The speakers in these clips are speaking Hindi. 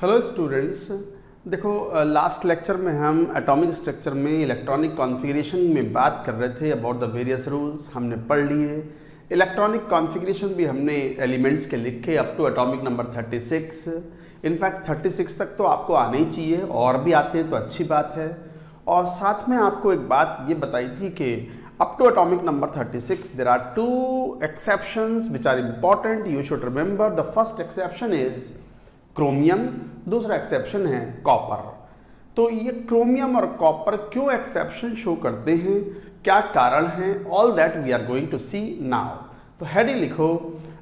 हेलो स्टूडेंट्स, देखो लास्ट लेक्चर में हम एटॉमिक स्ट्रक्चर में इलेक्ट्रॉनिक कॉन्फ़िगरेशन में बात कर रहे थे अबाउट द वेरियस रूल्स। हमने पढ़ लिए। इलेक्ट्रॉनिक कॉन्फ़िगरेशन भी हमने एलिमेंट्स के लिखे up to atomic number 36। In fact 36 तक तो आपको आने ही चाहिए, और भी आते हैं तो अच्छी बात है। और साथ में आपको एक बात ये बताई थी कि up to atomic number 36 there are two exceptions which are important, you should remember. The first exception is chromium, दूसरा एक्सेप्शन है कॉपर। तो ये क्रोमियम और कॉपर क्यों एक्सेप्शन शो करते हैं, क्या कारण है, all that we are going to see now. तो हेडिंग लिखो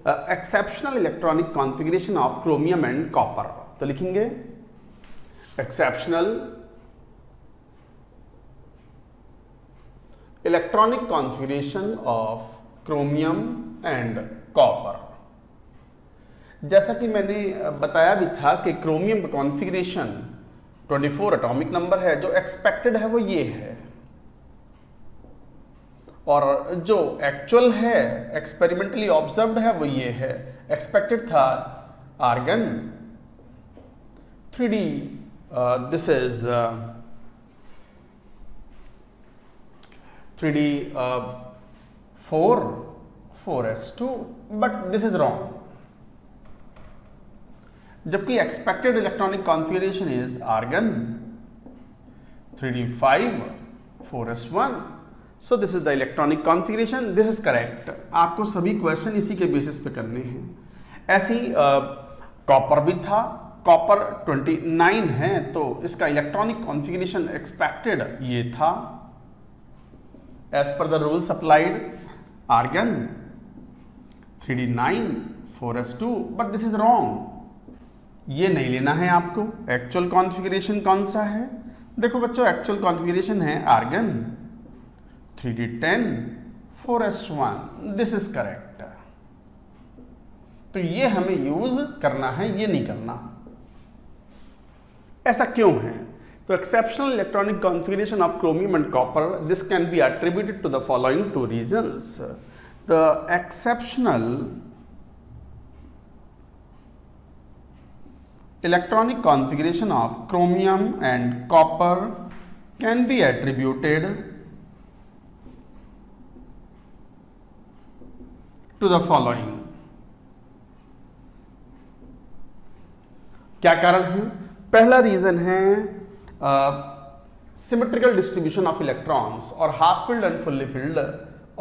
exceptional electronic configuration of chromium and copper. तो लिखेंगे exceptional electronic configuration of chromium and copper. जैसा कि मैंने बताया भी था कि क्रोमियम कॉन्फ़िगरेशन 24 एटॉमिक नंबर है, जो एक्सपेक्टेड है वो ये है, और जो एक्चुअल है एक्सपेरिमेंटली ऑब्जर्व्ड है वो ये है। एक्सपेक्टेड था argon 3D, this is 3D 4s2, but this is wrong. जबकि expected electronic configuration is argon 3d5 4s1। So this is the electronic configuration, this is correct. आपको सभी क्वेश्चन इसी के बेसिस पे करने हैं। ऐसी कॉपर भी था, कॉपर 29 है, तो इसका इलेक्ट्रॉनिक कॉन्फ़िगरेशन एक्सपेक्टेड ये था as per the rules applied, argon 3d9 4s2, but this is wrong. ये नहीं लेना है आपको। एक्चुअल कॉन्फ़िगरेशन कौन सा है? देखो बच्चों, एक्चुअल कॉन्फ़िगरेशन है argon 3d10 4s1, this is correct. तो ये हमें यूज करना है, ये नहीं करना। ऐसा क्यों है? तो exceptional electronic configuration of chromium and copper, this can be attributed to the following two reasons. The exceptional electronic configuration of chromium and copper can be attributed to the following. क्या कारण है? पहला रीजन है सिमेट्रिकल डिस्ट्रीब्यूशन ऑफ इलेक्ट्रॉन्स, और half filled and fully filled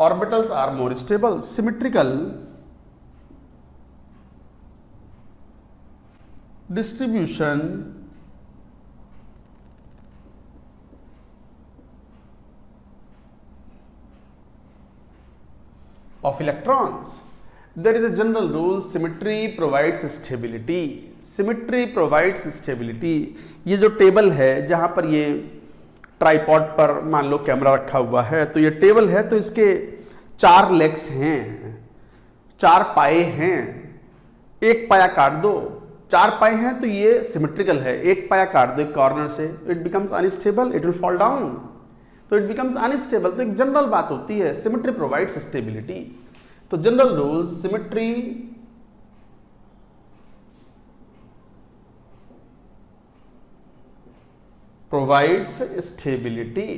orbitals are more stable. Symmetrical distribution of electrons. There is a general rule, symmetry provides stability. Symmetry provides stability. ये जो टेबल है, जहां पर ये ट्राइपॉड पर मान लो कैमरा रखा हुआ है, तो ये टेबल है, तो इसके 4 लेग्स हैं, 4 पाए हैं। एक पाया काट दो, 4 पाए हैं, तो ये सिमेट्रिकल है। एक पाया काट दो एक कॉर्नर से, it becomes unstable, it will fall down, तो इट बिकम्स अनस्टेबल। तो एक जनरल बात होती है, सिमेट्री प्रोवाइड्स स्टेबिलिटी। तो general rule, symmetry provides stability.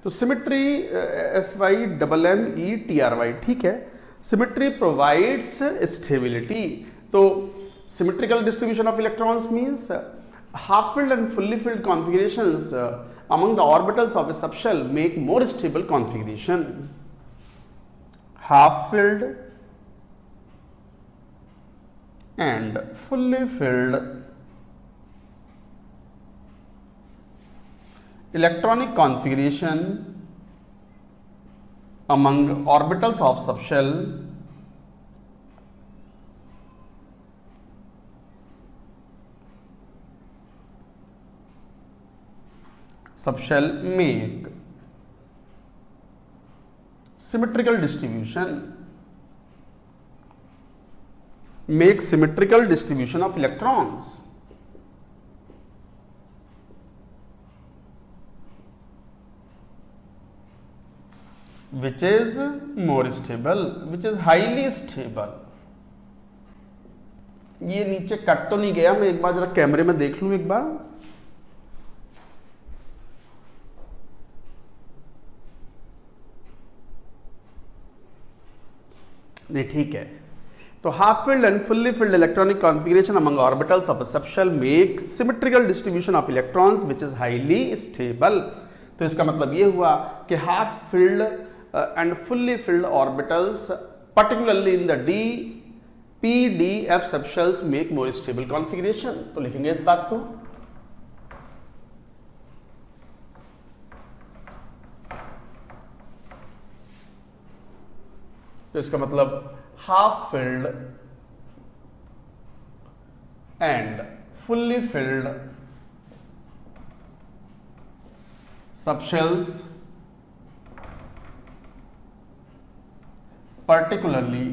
तो सिमेट्री SYMMETRY, ठीक है। Symmetry provides stability. तो symmetrical distribution of electrons means half filled and fully filled configurations among the orbitals of a subshell make more stable configuration. Half filled and fully filled electronic configuration among orbitals of subshell make symmetrical distribution, make symmetrical distribution of electrons. Which is more stable, which is highly stable. ये नीचे कट तो नहीं गया, मैं एक बार जरा कैमरे में देख लूं एक बार। नहीं, ठीक है। तो half filled and fully field electronic configuration among orbitals of a subshell make symmetrical distribution of electrons which is highly stable. तो इसका मतलब ये हुआ कि half filled and fully filled orbitals particularly in the PDF subshells make more stable configuration. तो लिखेंगे इस बात को। तो इसका मतलब half filled and fully field subshells particularly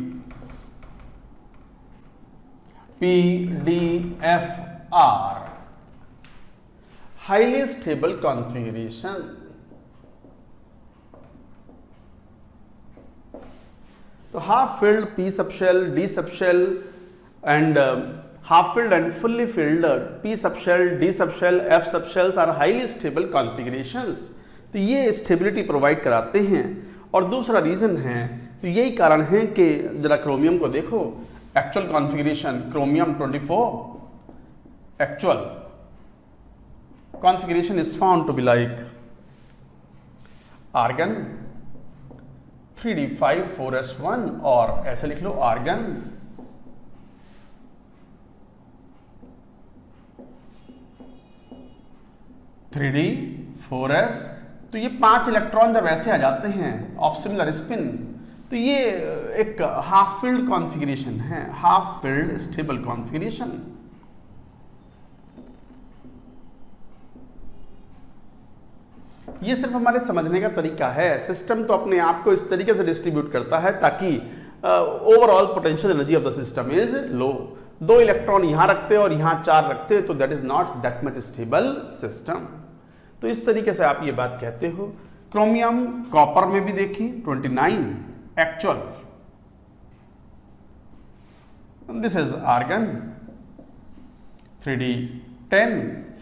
PDF are highly stable configuration। तो half filled P subshell, D subshell and half filled and fully filled P subshell, D subshell, F subshells are highly stable configurations. तो ये स्टेबिलिटी प्रोवाइड कराते हैं। और दूसरा रीजन है, तो यही कारण है कि जरा क्रोमियम को देखो, actual configuration chromium 24 actual configuration is found to be like argon 3d5 4s1, और ऐसे लिख लो आर्गन 3d4s। तो ये 5 इलेक्ट्रॉन जब ऐसे आ जाते हैं ऑफ सिमिलर स्पिन, तो ये एक हाफ फिल्ड कॉन्फ़िगरेशन है, हाफ फिल्ड स्टेबल कॉन्फ़िगरेशन। ये सिर्फ हमारे समझने का तरीका है। सिस्टम तो अपने आप को इस तरीके से डिस्ट्रीब्यूट करता है ताकि overall potential energy of the system is low. 2 electron यहां रखते और यहां 4 रखते तो that is not that much stable system. तो इस तरीके से आप ये बात कहते हो। क्रोमियम कॉपर में भी देखी 29 actual, this is argon 3d10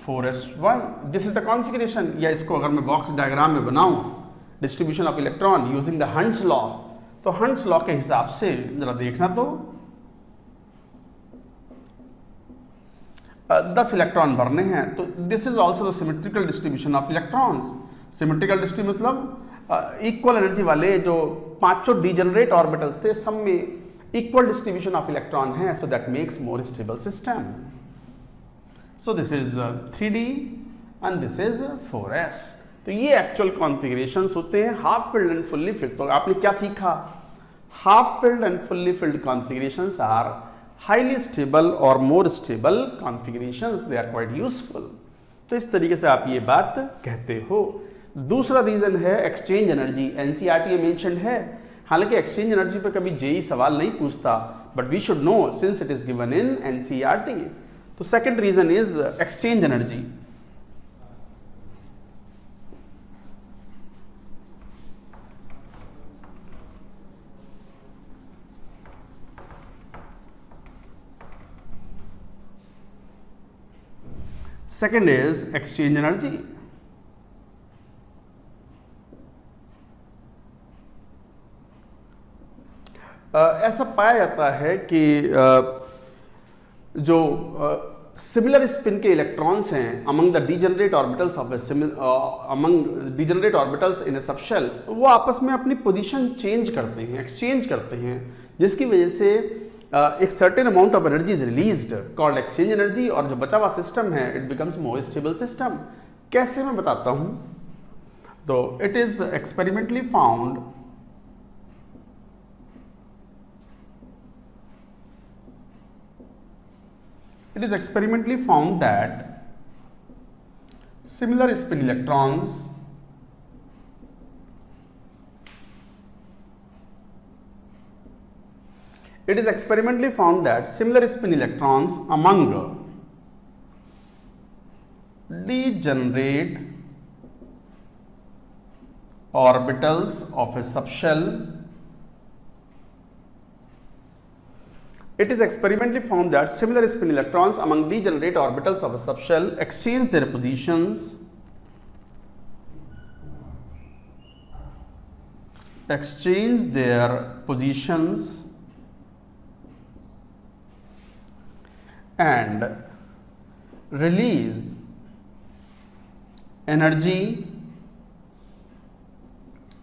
4s1, this is the configuration. या इसको अगर मैं बॉक्स डायग्राम में बनाऊं, distribution of electron using the Hund's law, तो हंट्स लॉ के हिसाब से जरा देखना तो 10 इलेक्ट्रॉन भरने हैं। तो this is also the symmetrical distribution of electrons. Symmetrical distribution मतलब इक्वल एनर्जी वाले जो 5 डीजेनरेट ऑर्बिटल्स थे, सब में इक्वल डिस्ट्रीब्यूशन ऑफ इलेक्ट्रॉन है, so that makes more stable system. So this is 3d and this is 4s। तो ये एक्चुअल कॉन्फ़िगरेशंस होते हैं half filled and fully filled. तो आपने क्या सीखा? Half filled and fully filled configurations are highly stable or more stable configurations, they are quite useful। तो इस तरीके से आप ये बात कहते हो। दूसरा रीजन है एक्सचेंज एनर्जी। एनसीईआरटी में मेंशन्ड है, हालांकि एक्सचेंज एनर्जी पे कभी जेई सवाल नहीं पूछता, but we should know since it is given in NCERT. तो second reason is exchange energy. Second is exchange energy। ऐसा पाया जाता है कि जो सिमिलर स्पिन के इलेक्ट्रॉन्स हैं among the degenerate orbitals of among degenerate orbitals in A subshell, वो आपस में अपनी पोजीशन चेंज करते हैं, एक्सचेंज करते हैं, जिसकी वजह से एक certain amount of energy is released called exchange energy, और जो बचा हुआ सिस्टम है it becomes more stable system. कैसे मैं बताता हूं। तो it is experimentally found that similar spin electrons among degenerate orbitals of a subshell It is experimentally found that similar spin electrons among degenerate orbitals of a subshell exchange their positions and release energy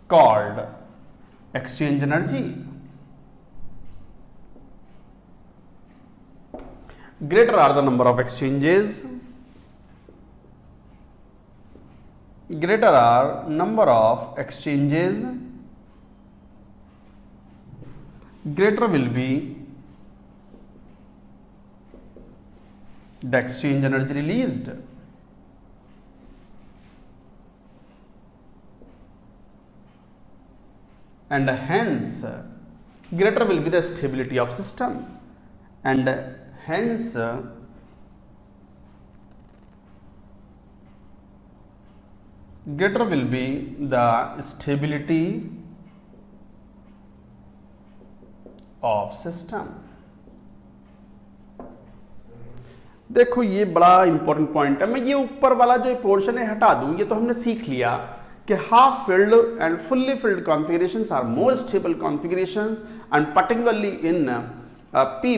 called exchange energy. Greater are the number of exchanges, greater are number of exchanges, greater will be the exchange energy released. And hence greater will be the stability of system, and hence greater will be the stability of system. देखो ये बड़ा इंपॉर्टेंट पॉइंट है। मैं ये ऊपर वाला जो पोर्शन है हटा दूं, ये तो हमने सीख लिया कि half filled and fully filled configurations are more stable configurations and particularly in P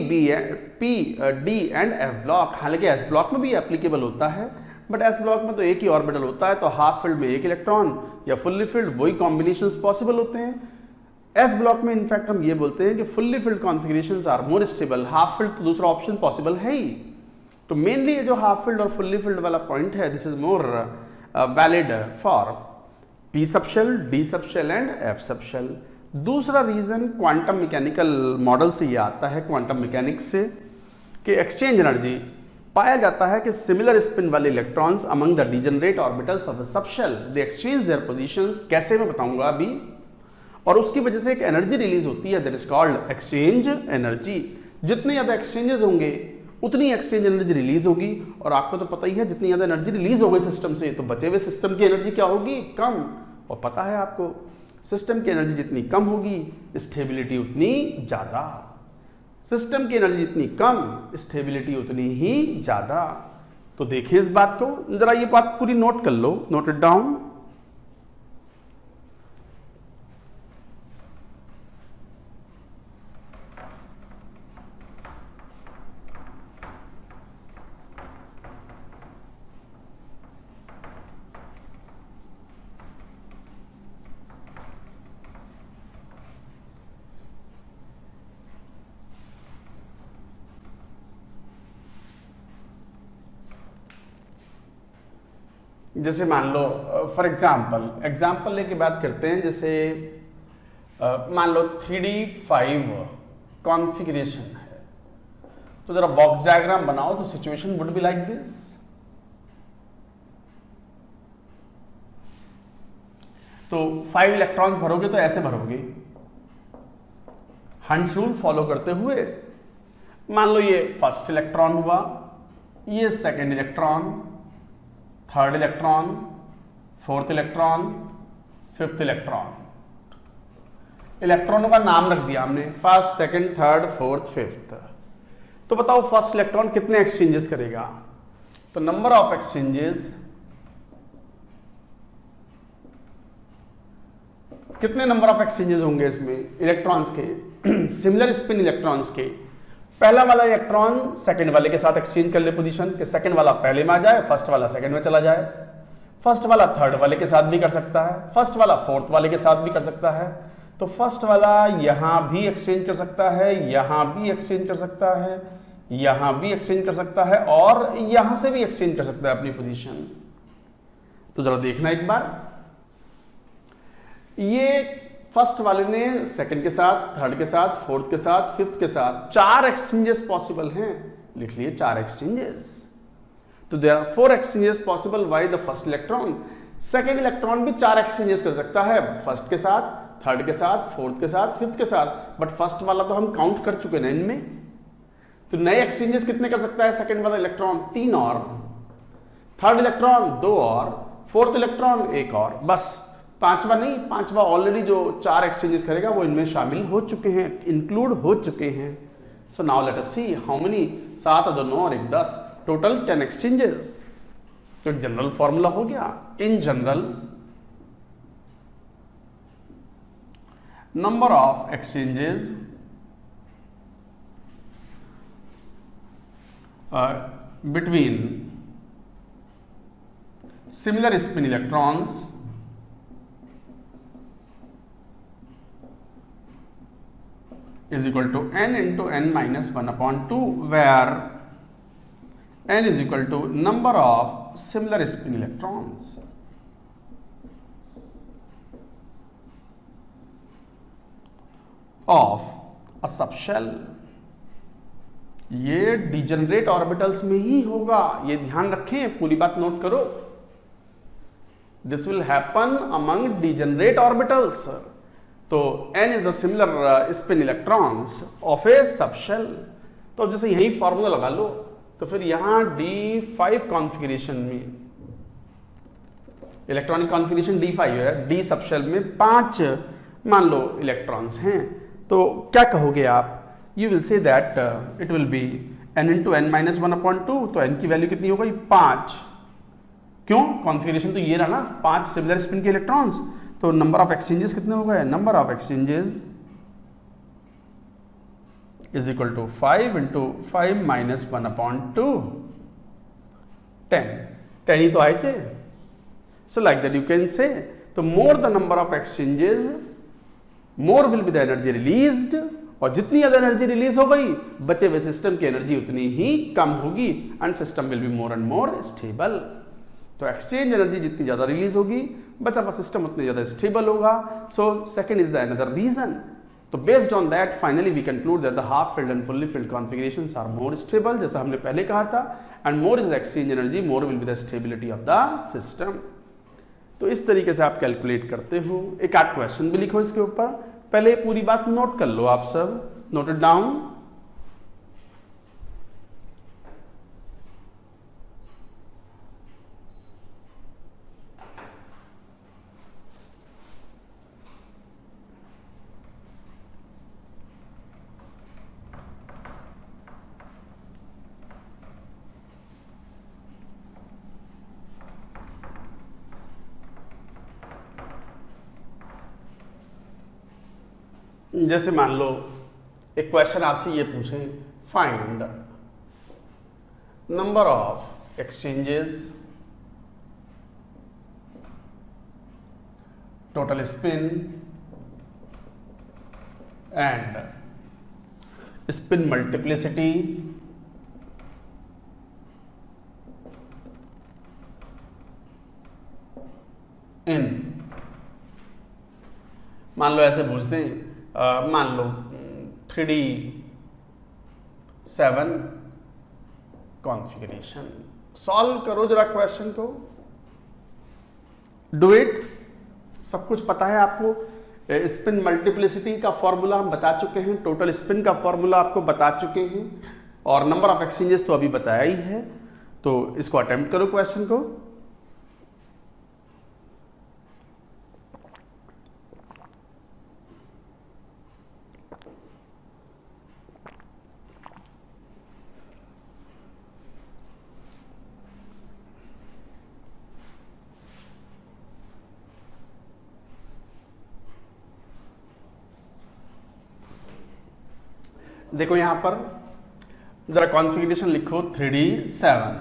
D and F block. हालांकि एस ब्लॉक में भी एप्लीकेबल होता है, बट एस ब्लॉक में तो एक ही ऑर्बिटल होता है, तो हाफ फील्ड में एक इलेक्ट्रॉन या फुल्ली फील्ड वही कॉम्बिनेशंस पॉसिबल होते हैं। एस ब्लॉक में इनफैक्ट हम ये बोलते हैं कि fully filled configurations are more stable, half filled तो दूसरा ऑप्शन पॉसिबल है ही। तो मेनली ये जो हाफ फील्ड और फुल्ली फील्ड वाला पॉइंट है, this is more valid for P subshell, D subshell and F subshell. दूसरा रीजन क्वांटम मैकेनिकल मॉडल से ये आता है, क्वांटम मैकेनिक्स से, कि एक्सचेंज एनर्जी पाया जाता है कि सिमिलर स्पिन वाले electrons among the degenerate orbitals of the subshell they exchange there positions. कैसे मैं बताऊंगा अभी। और उसकी वजह से एक एनर्जी रिलीज होती है, that is called exchange energy. जितने ज्यादा एक्सचेंजेस होंगे उतनी एक्सचेंज एनर्जी रिलीज होगी, और आपको तो पता ही है जितनी ज्यादा एनर्जी रिलीज हो गई सिस्टम से तो बचे हुए सिस्टम की एनर्जी क्या होगी, कम। और पता है आपको सिस्टम की एनर्जी जितनी कम होगी स्टेबिलिटी उतनी ज्यादा, सिस्टम की एनर्जी जितनी कम स्टेबिलिटी उतनी ही ज्यादा। तो देखें इस बात को जरा, ये बात पूरी नोट कर लो, नोट इट डाउन। जैसे मान लो फॉर एग्जाम्पल लेके बात करते हैं, जैसे मान लो 3D5 कॉन्फ़िगरेशन है, तो जरा बॉक्स डायग्राम बनाओ तो situation would be like this. तो 5 इलेक्ट्रॉन्स भरोगे तो ऐसे भरोगे, हंट्स रूल फॉलो करते हुए। मान लो ये फर्स्ट इलेक्ट्रॉन हुआ, ये second electron, third electron, fourth electron, fifth electron. इलेक्ट्रॉनों का नाम रख दिया हमने, first, second, third, fourth, fifth. तो बताओ फर्स्ट इलेक्ट्रॉन कितने एक्सचेंजेस करेगा। तो नंबर ऑफ एक्सचेंजेस, कितने नंबर ऑफ एक्सचेंजेस होंगे इसमें इलेक्ट्रॉन्स के, सिमिलर स्पिन इलेक्ट्रॉन्स के। पहला वाला इलेक्ट्रॉन सेकंड वाले के साथ एक्सचेंज कर ले पोजीशन, कि सेकंड वाला पहले में आ जाए, फर्स्ट वाला सेकंड में चला जाए। फर्स्ट वाला थर्ड वाले के साथ भी कर सकता है, फर्स्ट वाला फोर्थ वाले के साथ भी कर सकता है। तो फर्स्ट वाला यहां भी एक्सचेंज कर सकता है, यहां भी एक्सचेंज कर सकता है, यहां भी एक्सचेंज कर सकता है, और यहां से भी एक्सचेंज कर सकता है अपनी पोजीशन। तो जरा देखना एक बार, ये फर्स्ट वाले ने सेकंड के साथ, थर्ड के साथ, फोर्थ के साथ, फिफ्थ के साथ 4 एक्सचेंजेस पॉसिबल हैं। लिख लिए 4 एक्सचेंजेस। तो there are 4 exchanges possible by the first electron. Second electron भी 4 एक्सचेंजेस कर सकता है, फर्स्ट के साथ, थर्ड के साथ, फोर्थ के साथ, फिफ्थ के साथ। बट फर्स्ट वाला तो हम काउंट कर चुके ना इनमें। तो नए एक्सचेंजेस कितने कर सकता है सेकंड वाला इलेक्ट्रॉन, 3 और, थर्ड इलेक्ट्रॉन 2 और, फोर्थ इलेक्ट्रॉन 1 और, बस। पांचवा नहीं, पांचवा ऑलरेडी जो 4 एक्सचेंजेस करेगा वो इनमें शामिल हो चुके हैं, इंक्लूड हो चुके हैं। So now let us see how many, 7 और 2 9 और 1 10, टोटल 10 एक्सचेंजेस। तो जनरल फॉर्मूला हो गया, in general number of exchanges between similar spin electrons is equal to n into n minus 1 upon 2, where n is equal to number of similar spin electrons of a subshell। ये डिजनरेट ऑर्बिटल्स में ही होगा, ये ध्यान रखें, पूरी बात नोट करो। This will happen among degenerate orbitals. तो n is the similar spin electrons of A subshell. तो जैसे यही फॉर्मूला लगा लो, तो फिर यहां D5 कॉन्फ़िगरेशन में इलेक्ट्रॉनिक कॉन्फ़िगरेशन D5 है, D सबशेल में 5 मान लो इलेक्ट्रॉन्स हैं, तो क्या कहोगे आप? You will say that it will be n into n minus 1 upon 2, तो n की वैल्यू कितनी हो गई? 5। क्यों? कॉन्फ़िगरेशन तो ये रहा ना, 5 सिमिलर स्पिन के इलेक्ट्रॉन्स, तो नंबर ऑफ एक्सचेंजेस कितने हो गए? Number of exchanges is equal to 5 into 5 minus 1 upon 2, 10 ही तो आए थे। So like that you can say, तो more the number of exchanges, more will be the energy released, और जितनी ज्यादा एनर्जी रिलीज हो गई, बचे हुए सिस्टम की एनर्जी उतनी ही कम होगी, and system will be more and more stable. तो एक्सचेंज एनर्जी जितनी ज्यादा रिलीज होगी, बचा हुआ सिस्टम उतनी ज्यादा स्टेबल होगा। So second is the another reason. तो based on that finally we conclude that the half filled and fully filled configurations are more stable, जैसा हमने पहले कहा था, and more is the exchange energy, more will be the stability of the system. तो इस तरीके से आप कैलकुलेट करते हो। एक आध क्वेश्चन भी लिखो इसके ऊपर, पहले पूरी बात नोट कर लो आप सब, नोट इट डाउन। जैसे मान लो एक क्वेश्चन आपसे ये पूछे, find number of exchanges, total spin and spin multiplicity in, मान लो ऐसे पूछते हैं, मान लो 3D7 कॉन्फ़िगरेशन। सॉल्व करो जरा क्वेश्चन को, डू इट। सब कुछ पता है आपको, स्पिन मल्टीप्लिसिटी का फॉर्मूला हम बता चुके हैं, टोटल स्पिन का फॉर्मूला आपको बता चुके हैं, और नंबर ऑफ एक्सचेंजेस तो अभी बताया ही है। तो इसको अटेम्प्ट करो क्वेश्चन को। देखो यहां पर जरा कॉन्फ़िगरेशन लिखो 3D7।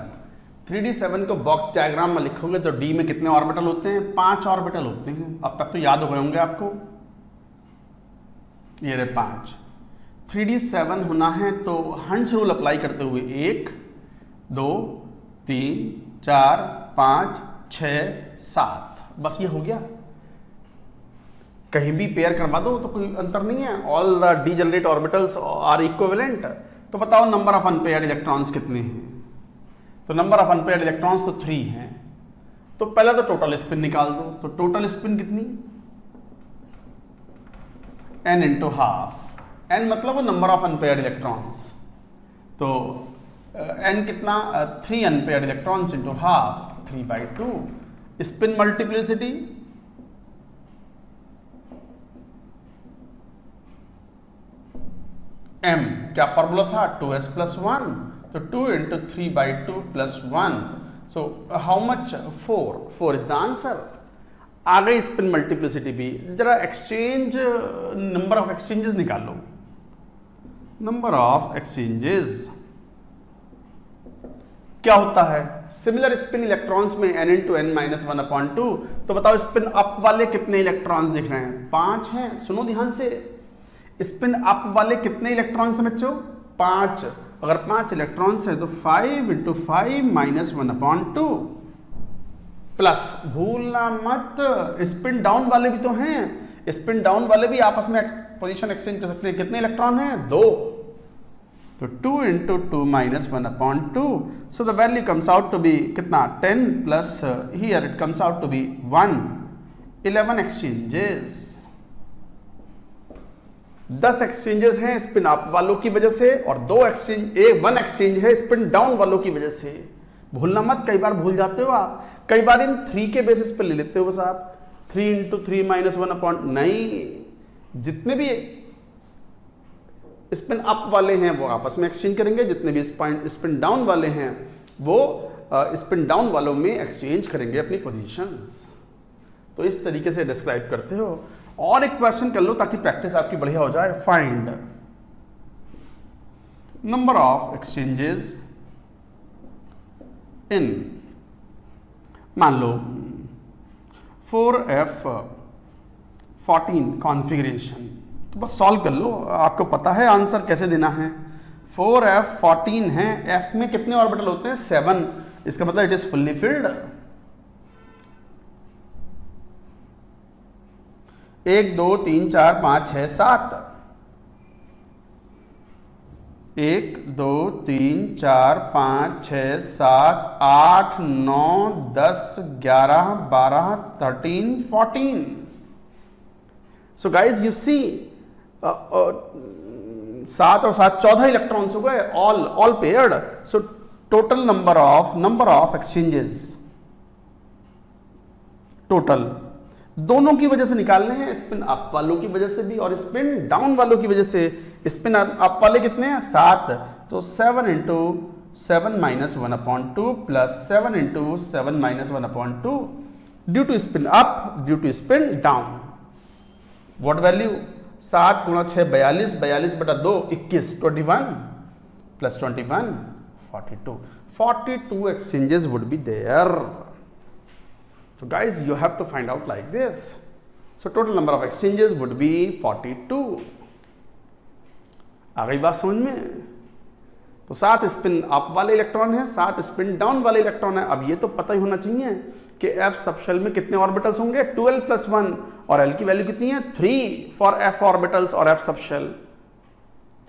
3D7 को बॉक्स डायग्राम में लिखोगे तो D में कितने ऑर्बिटल होते हैं? 5 ऑर्बिटल होते हैं। अब तक तो याद हो गए होंगे आपको, ये रहे 5। 3D7 होना है तो हंस रूल अप्लाई करते हुए 1 2 3 4 5 6 7, बस ये हो गया। कहीं भी पेयर करवा दो तो कोई अंतर नहीं है, all the degenerate orbitals are equivalent. तो बताओ नंबर ऑफ अनपेयर्ड इलेक्ट्रॉन्स कितने हैं? तो नंबर ऑफ अनपेयर्ड इलेक्ट्रॉन्स तो 3 हैं। तो पहले तो टोटल स्पिन निकाल दो। तो टोटल स्पिन कितनी? n into half. n मतलब वो नंबर ऑफ अनपेयर्ड इलेक्ट्रॉन्स। तो n कितना? 3 unpaired electrons into half, 3/2। Spin multiplicity m क्या फॉर्मूला था 2s प्लस 1, तो 2 into 3/2 plus 1, so how much 4 is the answer. आ गई स्पिन मल्टीप्लिसिटी भी। जरा एक्सचेंज नंबर ऑफ एक्सचेंजेस निकालो, नंबर ऑफ एक्सचेंजेस क्या होता है। सिमिलर स्पिन इलेक्ट्रॉन्स में n इंटू n माइनस 1/2, तो बताओ स्पिन अप वाले कितने इलेक्ट्रॉन्स दिख रहे हैं, 5 हैं। सुनो ध्यान से, स्पिन अप वाले कितने इलेक्ट्रॉन्स हैं बच्चों, 5। अगर 5 इलेक्ट्रॉन्स हैं तो 5 इंटू 5 माइनस 1/2, प्लस भूलना मत स्पिन डाउन वाले भी तो हैं, स्पिन डाउन वाले भी आपस में पोजीशन एक्सचेंज कर सकते हैं। कितने इलेक्ट्रॉन हैं, 2, तो 2 into 2 minus 1/2, so the value comes out to be कितना 10 plus here it comes out to be 1, 11 exchanges. 10 exchanges हैं स्पिन अप वालों की वजह से और 1 एक्सचेंज है स्पिन डाउन वालों की वजह से। भूलना मत, कई बार भूल जाते हो आप, कई बार इन 3 के बेसिस पे ले लेते हो बस आप, 3 इंटू 3 माइनस 1/, नहीं, जितने भी स्पिन अप वाले हैं वो आपस में एक्सचेंज करेंगे, जितने भी स्पिन डाउन वाले हैं वो स्पिन डाउन वालों में एक्सचेंज करेंगे अपनी पोजीशंस। तो इस तरीके से डिस्क्राइब करते हो। और एक क्वेश्चन कर लो ताकि प्रैक्टिस आपकी बढ़िया हो जाए। फाइंड नंबर ऑफ एक्सचेंजेस इन, मान लो 4f14 कॉन्फ़िगरेशन, तो बस सॉल्व कर लो, आपको पता है आंसर कैसे देना है। 4f14 है, f में कितने ऑर्बिटल होते हैं, 7, इसका मतलब it is fully filled. 1 2 3 4 5 6 7, 1 2 3 4 5 6 7 8 9 10 11 12 13 14। So guys you see 7 और 7 14 इलेक्ट्रॉन्स हो गए, all paired. So total number of exchanges, total दोनों की वजह से निकालने हैं, स्पिन अप वालों की वजह से भी और स्पिन डाउन वालों की वजह से। स्पिन अप वाले कितने हैं, 7, तो 7 into 7 minus 1/2 plus 7 into 7 minus 1/2 due to spin up, due to spin down. What value, 7 गुणा 6 42, 42/2 21, 21 plus 21 42 exchanges would be there. So guys, you have to find out like this. So total number of exchanges would be 42. आ गई बात समझ में। तो 7 स्पिन अप वाले इलेक्ट्रॉन है, 7 स्पिन डाउन वाले इलेक्ट्रॉन है। अब ये तो पता ही होना चाहिए कि f सब शेल में कितने ऑर्बिटल्स होंगे, 12 प्लस 1, और l की वैल्यू कितनी है 3 फॉर f ऑर्बिटल्स और f सब शेल।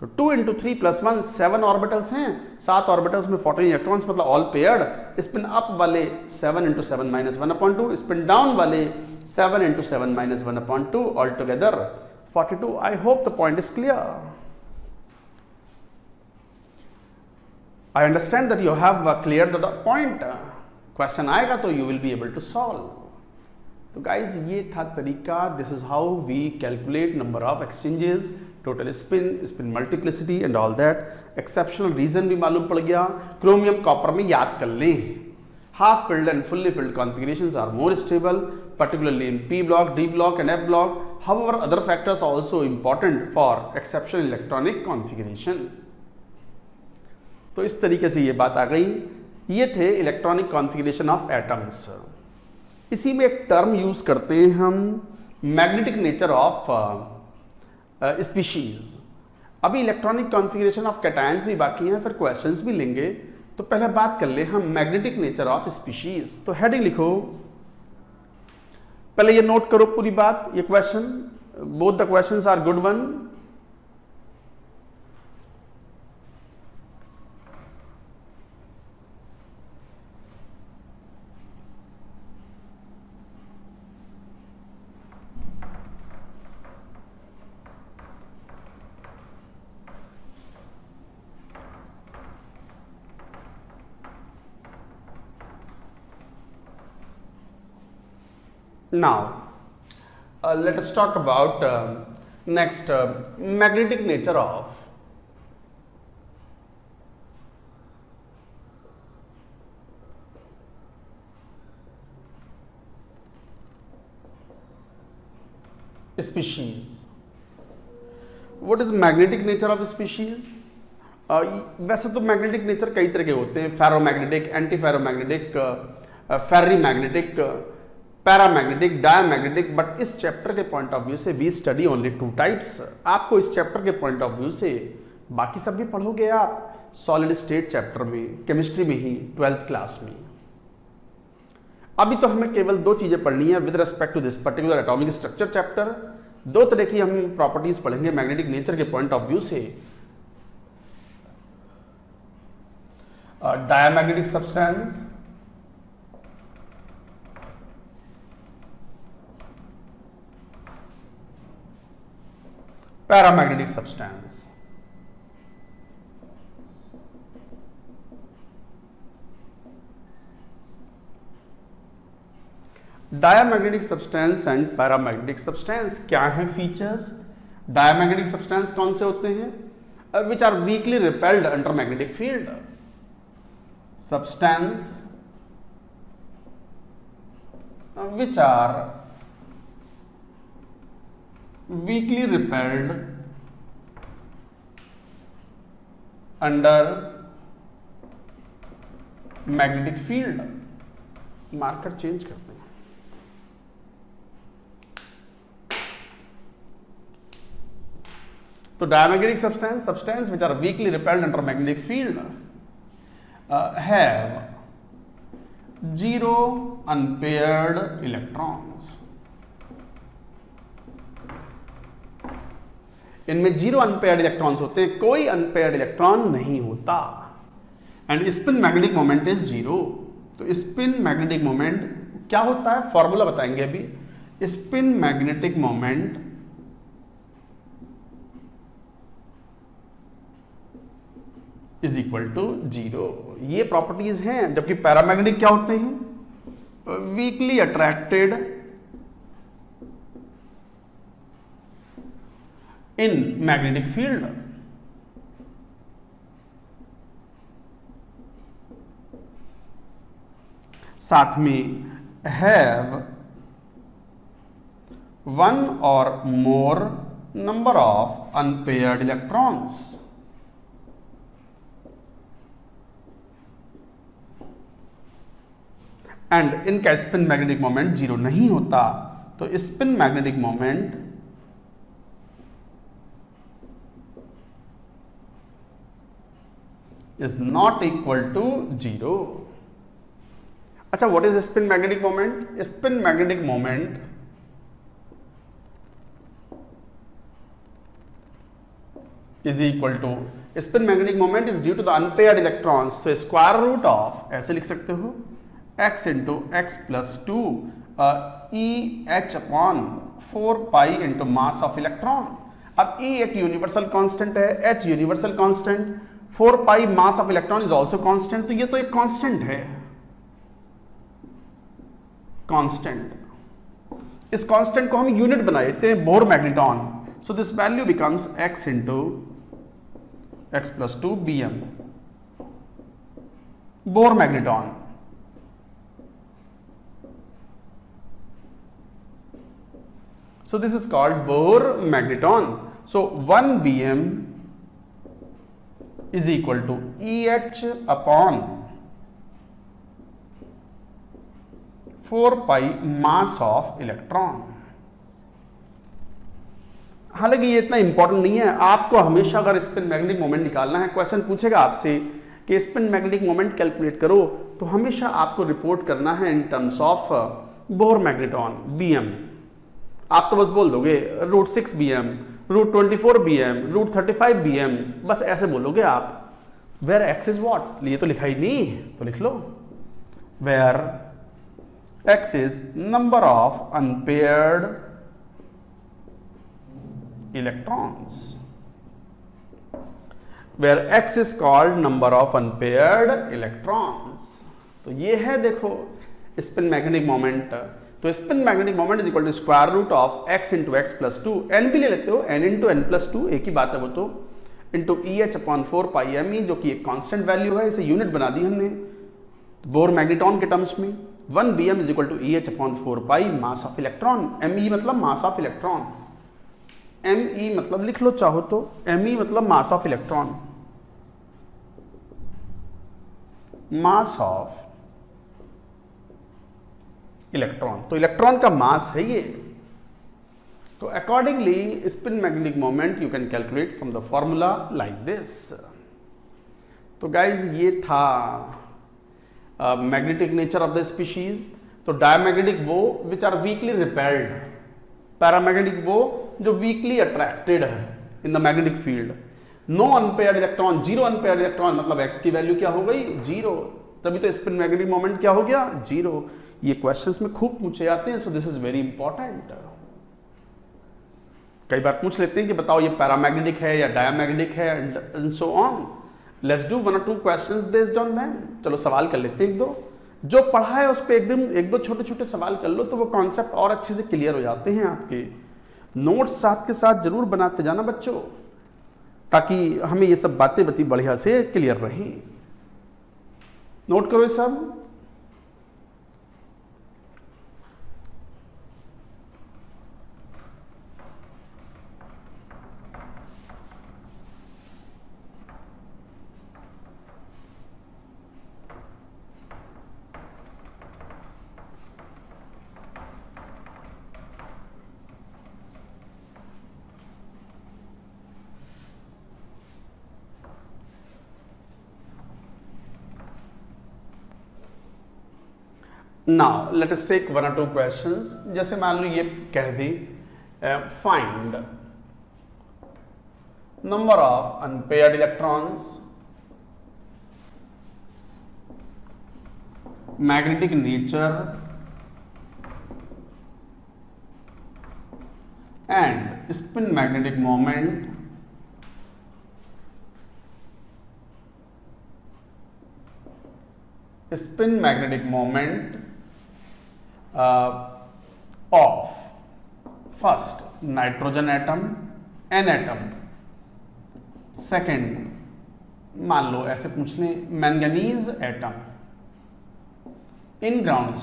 तो 2 इंटू 3 प्लस 1 7 ऑर्बिटल्स हैं, 7 ऑर्बिटल्स में 14 इलेक्ट्रॉन्स, मतलब ऑल पेयर्ड। स्पिन अप वाले 7 इंटू 7 माइनस 1/2, स्पिन डाउन वाले 7 into 7 minus 1/2, all together 42। I hope the point is clear. I understand that you have clear the point. Question आएगा तो you will be able to solve. तो गाइज ये था तरीका, this is how we calculate number of exchanges, total spin multiplicity and all that. Exceptional reason भी मालूम पड़ गया। क्रोमियम कॉपर में याद कर लें, half filled and fully filled configurations are more stable, particularly in P block, D block and F block. However, other factors are also important for exceptional electronic configuration. तो इस तरीके से ये बात आ गई। ये थे इलेक्ट्रॉनिक कॉन्फ़िगरेशन ऑफ एटम्स। इसी में एक टर्म यूज करते हैं हम, मैग्नेटिक नेचर ऑफ स्पीशीज। अभी इलेक्ट्रॉनिक कॉन्फ़िगरेशन ऑफ कैटायंस भी बाकी हैं, फिर क्वेश्चंस भी लेंगे। तो पहले बात कर ले हम मैग्नेटिक नेचर ऑफ स्पीशीज। तो हेडिंग लिखो, पहले ये नोट करो पूरी बात, ये question, both the questions are good one. Now, let us talk about next magnetic nature of species. What is magnetic nature of species? वैसे तो मैग्नेटिक नेचर कई तरह के होते हैं, ferromagnetic, anti ferromagnetic, ferrimagnetic, paramagnetic, diamagnetic, but इस चैप्टर के पॉइंट ऑफ व्यू से वी स्टडी ओनली 2 टाइप्स। आपको इस चैप्टर के पॉइंट ऑफ व्यू से बाकी सब भी पढ़ोगे आप सॉलिड स्टेट चैप्टर में, केमिस्ट्री में ही 12th क्लास में। अभी तो हमें केवल 2 चीजें पढ़नी है with respect to this particular atomic structure chapter. 2 तरह की हम प्रॉपर्टीज पढ़ेंगे मैग्नेटिक नेचर के पॉइंट ऑफ व्यू से। Diamagnetic substance, paramagnetic substance. Diamagnetic substance and paramagnetic substance क्या है फीचर्स? डायमैग्नेटिक सब्सटेंस कौन से होते हैं? Which are weakly repelled under magnetic field. Substance which are weakly repelled under magnetic field। Marker change करते हैं। तो diamagnetic substance which are weakly repelled under magnetic field have 0 unpaired electrons। इनमें 0 अनपेयर्ड इलेक्ट्रॉन्स होते हैं, कोई अनपेयर्ड इलेक्ट्रॉन नहीं होता। And spin magnetic moment is 0। तो स्पिन मैग्नेटिक मोमेंट क्या होता है, फॉर्मूला बताएंगे अभी। Spin magnetic moment is equal to 0। ये प्रॉपर्टीज हैं। जबकि पैरामैग्नेटिक क्या होते हैं? Weakly attracted in magnetic field. साथ में have 1 or more number of unpaired electrons। And इनका स्पिन मैग्नेटिक मोमेंट 0 नहीं होता। तो spin magnetic moment is not equal to 0। अच्छा, what is spin magnetic moment? Spin magnetic moment is equal to, spin magnetic moment is due to the unpaired electrons. तो स्क्वायर रूट ऑफ, ऐसे लिख सकते हो, x into x plus 2 EH upon 4 pi into mass of electron. अब E एक यूनिवर्सल कांस्टेंट है, H universal constant, 4 pi mass of electron is also constant. तो ये तो एक कांस्टेंट है, कांस्टेंट। इस कांस्टेंट को हम यूनिट बना देते हैं bore magneton. So this value becomes x into x plus 2 BM, bore magneton. So this is called Bohr magneton. So 1 Bm is equal to EH upon 4 pi mass of electron। हालांकि ये इतना इंपॉर्टेंट नहीं है। आपको हमेशा अगर स्पिन मैग्नेटिक मोमेंट निकालना है, क्वेश्चन पूछेगा आपसे कि स्पिन मैग्नेटिक मोमेंट कैलकुलेट करो, तो हमेशा आपको रिपोर्ट करना है in terms of bore magneton Bm। आप तो बस बोल दोगे √6 BM, √24 BM, √35 BM, बस ऐसे बोलोगे आप। वेयर x इज व्हाट, ये तो लिखा ही नहीं, तो लिख लो where x is number of unpaired electrons. Where x is called number of unpaired electrons. तो ये है देखो स्पिन मैग्नेटिक मोमेंट। तो spin magnetic moment is equal to square root of x into x plus 2, n भी ले लेते हो, n इंटू एन प्लस 2 एक ही बात है वो तो, इंटू EH अपॉन 4 पाई ME, जो कि एक कांस्टेंट वैल्यू है, इसे यूनिट बना दी हमने बोर मैग्नेटॉन के टर्म्स में। 1 Bm is equal to EH upon 4 pi mass of electron, ME मतलब मास ऑफ इलेक्ट्रॉन। Me मतलब लिख लो चाहो तो, Me मतलब mass of electron, mass of electron, तो इलेक्ट्रॉन का मास है ये। तो accordingly spin magnetic moment you can calculate from the formula like this. तो गाइज ये था magnetic nature of the species. तो डायमैग्नेटिक वो which are weakly repelled, paramagnetic वो जो वीकली अट्रैक्टेड है in the magnetic field. No unpaired electron, zero unpaired electron मतलब एक्स की वैल्यू क्या हो गई, जीरो, तभी तो स्पिन मैग्नेटिक मोमेंट क्या हो गया, जीरो। ये क्वेश्चंस में खूब पूछे जाते हैं, सो दिस इज वेरी इंपॉर्टेंट। कई बार पूछ लेते हैं कि बताओ ये पैरामैग्नेटिक है या डायमैग्नेटिक है and so on. Let's do 1 or 2 questions based on them. चलो सवाल कर लेते हैं एक दो, जो पढ़ा है उस पर एकदम एक दो छोटे छोटे सवाल कर लो तो वो कॉन्सेप्ट और अच्छे से क्लियर हो जाते हैं आपके। नोट्स साथ के साथ जरूर बनाते जाना बच्चों, ताकि हमें ये सब बातें बती बढ़िया से क्लियर रहें। नोट करो ये सब। Now let us take 1 or 2 questions. जैसे मान लो ये कह दी find number of unpaired electrons, magnetic nature and spin magnetic moment of first nitrogen atom, N atom, second मान लो ऐसे पूछ लें manganese atom in ground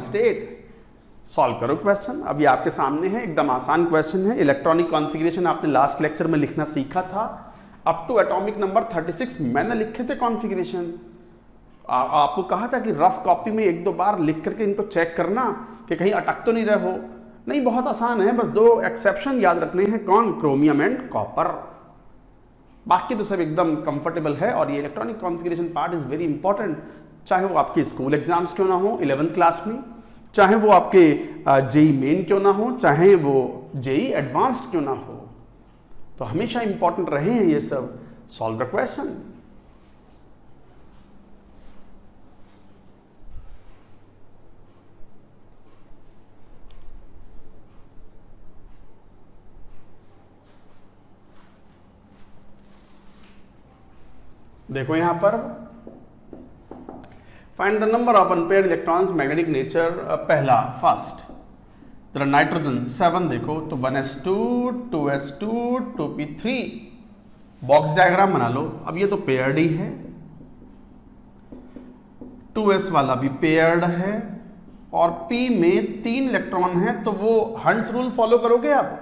state, solve करो क्वेश्चन। अभी आपके सामने है, एकदम आसान क्वेश्चन है। इलेक्ट्रॉनिक कॉन्फ़िगरेशन आपने लास्ट लेक्चर में लिखना सीखा था, अप टू एटॉमिक नंबर 36 मैंने लिखे थे कॉन्फ़िगरेशन। आपको कहा था कि रफ कॉपी में एक दो बार लिख करके इनको चेक करना कि कहीं अटक तो नहीं रहे हो। नहीं, बहुत आसान है, बस 2 एक्सेप्शन याद रखने हैं, कौन, क्रोमियम एंड कॉपर। बाकी तो सब एकदम कंफर्टेबल है। और ये electronic configuration part is very important, चाहे वो आपके स्कूल एग्जाम्स क्यों ना हो 11th क्लास में, चाहे वो आपके जेई मेन क्यों ना हो, चाहे वो जेई एडवांस्ड क्यों ना हो, तो हमेशा इंपॉर्टेंट रहे हैं ये सब। Solve the question. देखो यहां पर find the number of unpaired electrons, magnetic nature, पहला फर्स्ट जरा नाइट्रोजन 7 देखो तो 1s2 2s2 2p3 box diagram बना लो। अब ये तो पेयर्ड ही है, 2s वाला भी पेयर्ड है और p में 3 इलेक्ट्रॉन है, तो वो हंट्स रूल फॉलो करोगे आप,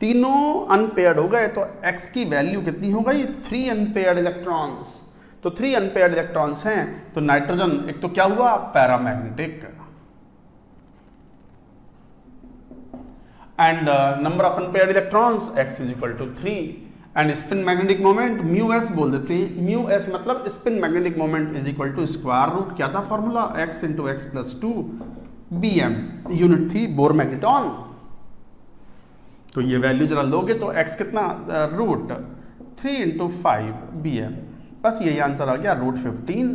तीनों अनपेयर्ड हो गए तो x की वैल्यू कितनी हो गई, 3 अनपेयर्ड इलेक्ट्रॉन्स। तो 3 अनपेयर्ड इलेक्ट्रॉन्स हैं तो नाइट्रोजन एक तो क्या हुआ, paramagnetic. And number of unpaired electrons x is equal to 3 and spin magnetic moment mu S बोल देते हैं। म्यू एस मतलब spin magnetic moment is equal to square root क्या था formula, x into x plus 2 bm, unit थी बोर मैग्नेटॉन। तो ये वैल्यू जरा लोगे तो x कितना, रूट 3 इंटू 5 bm, बस यही आंसर आ गया, root 15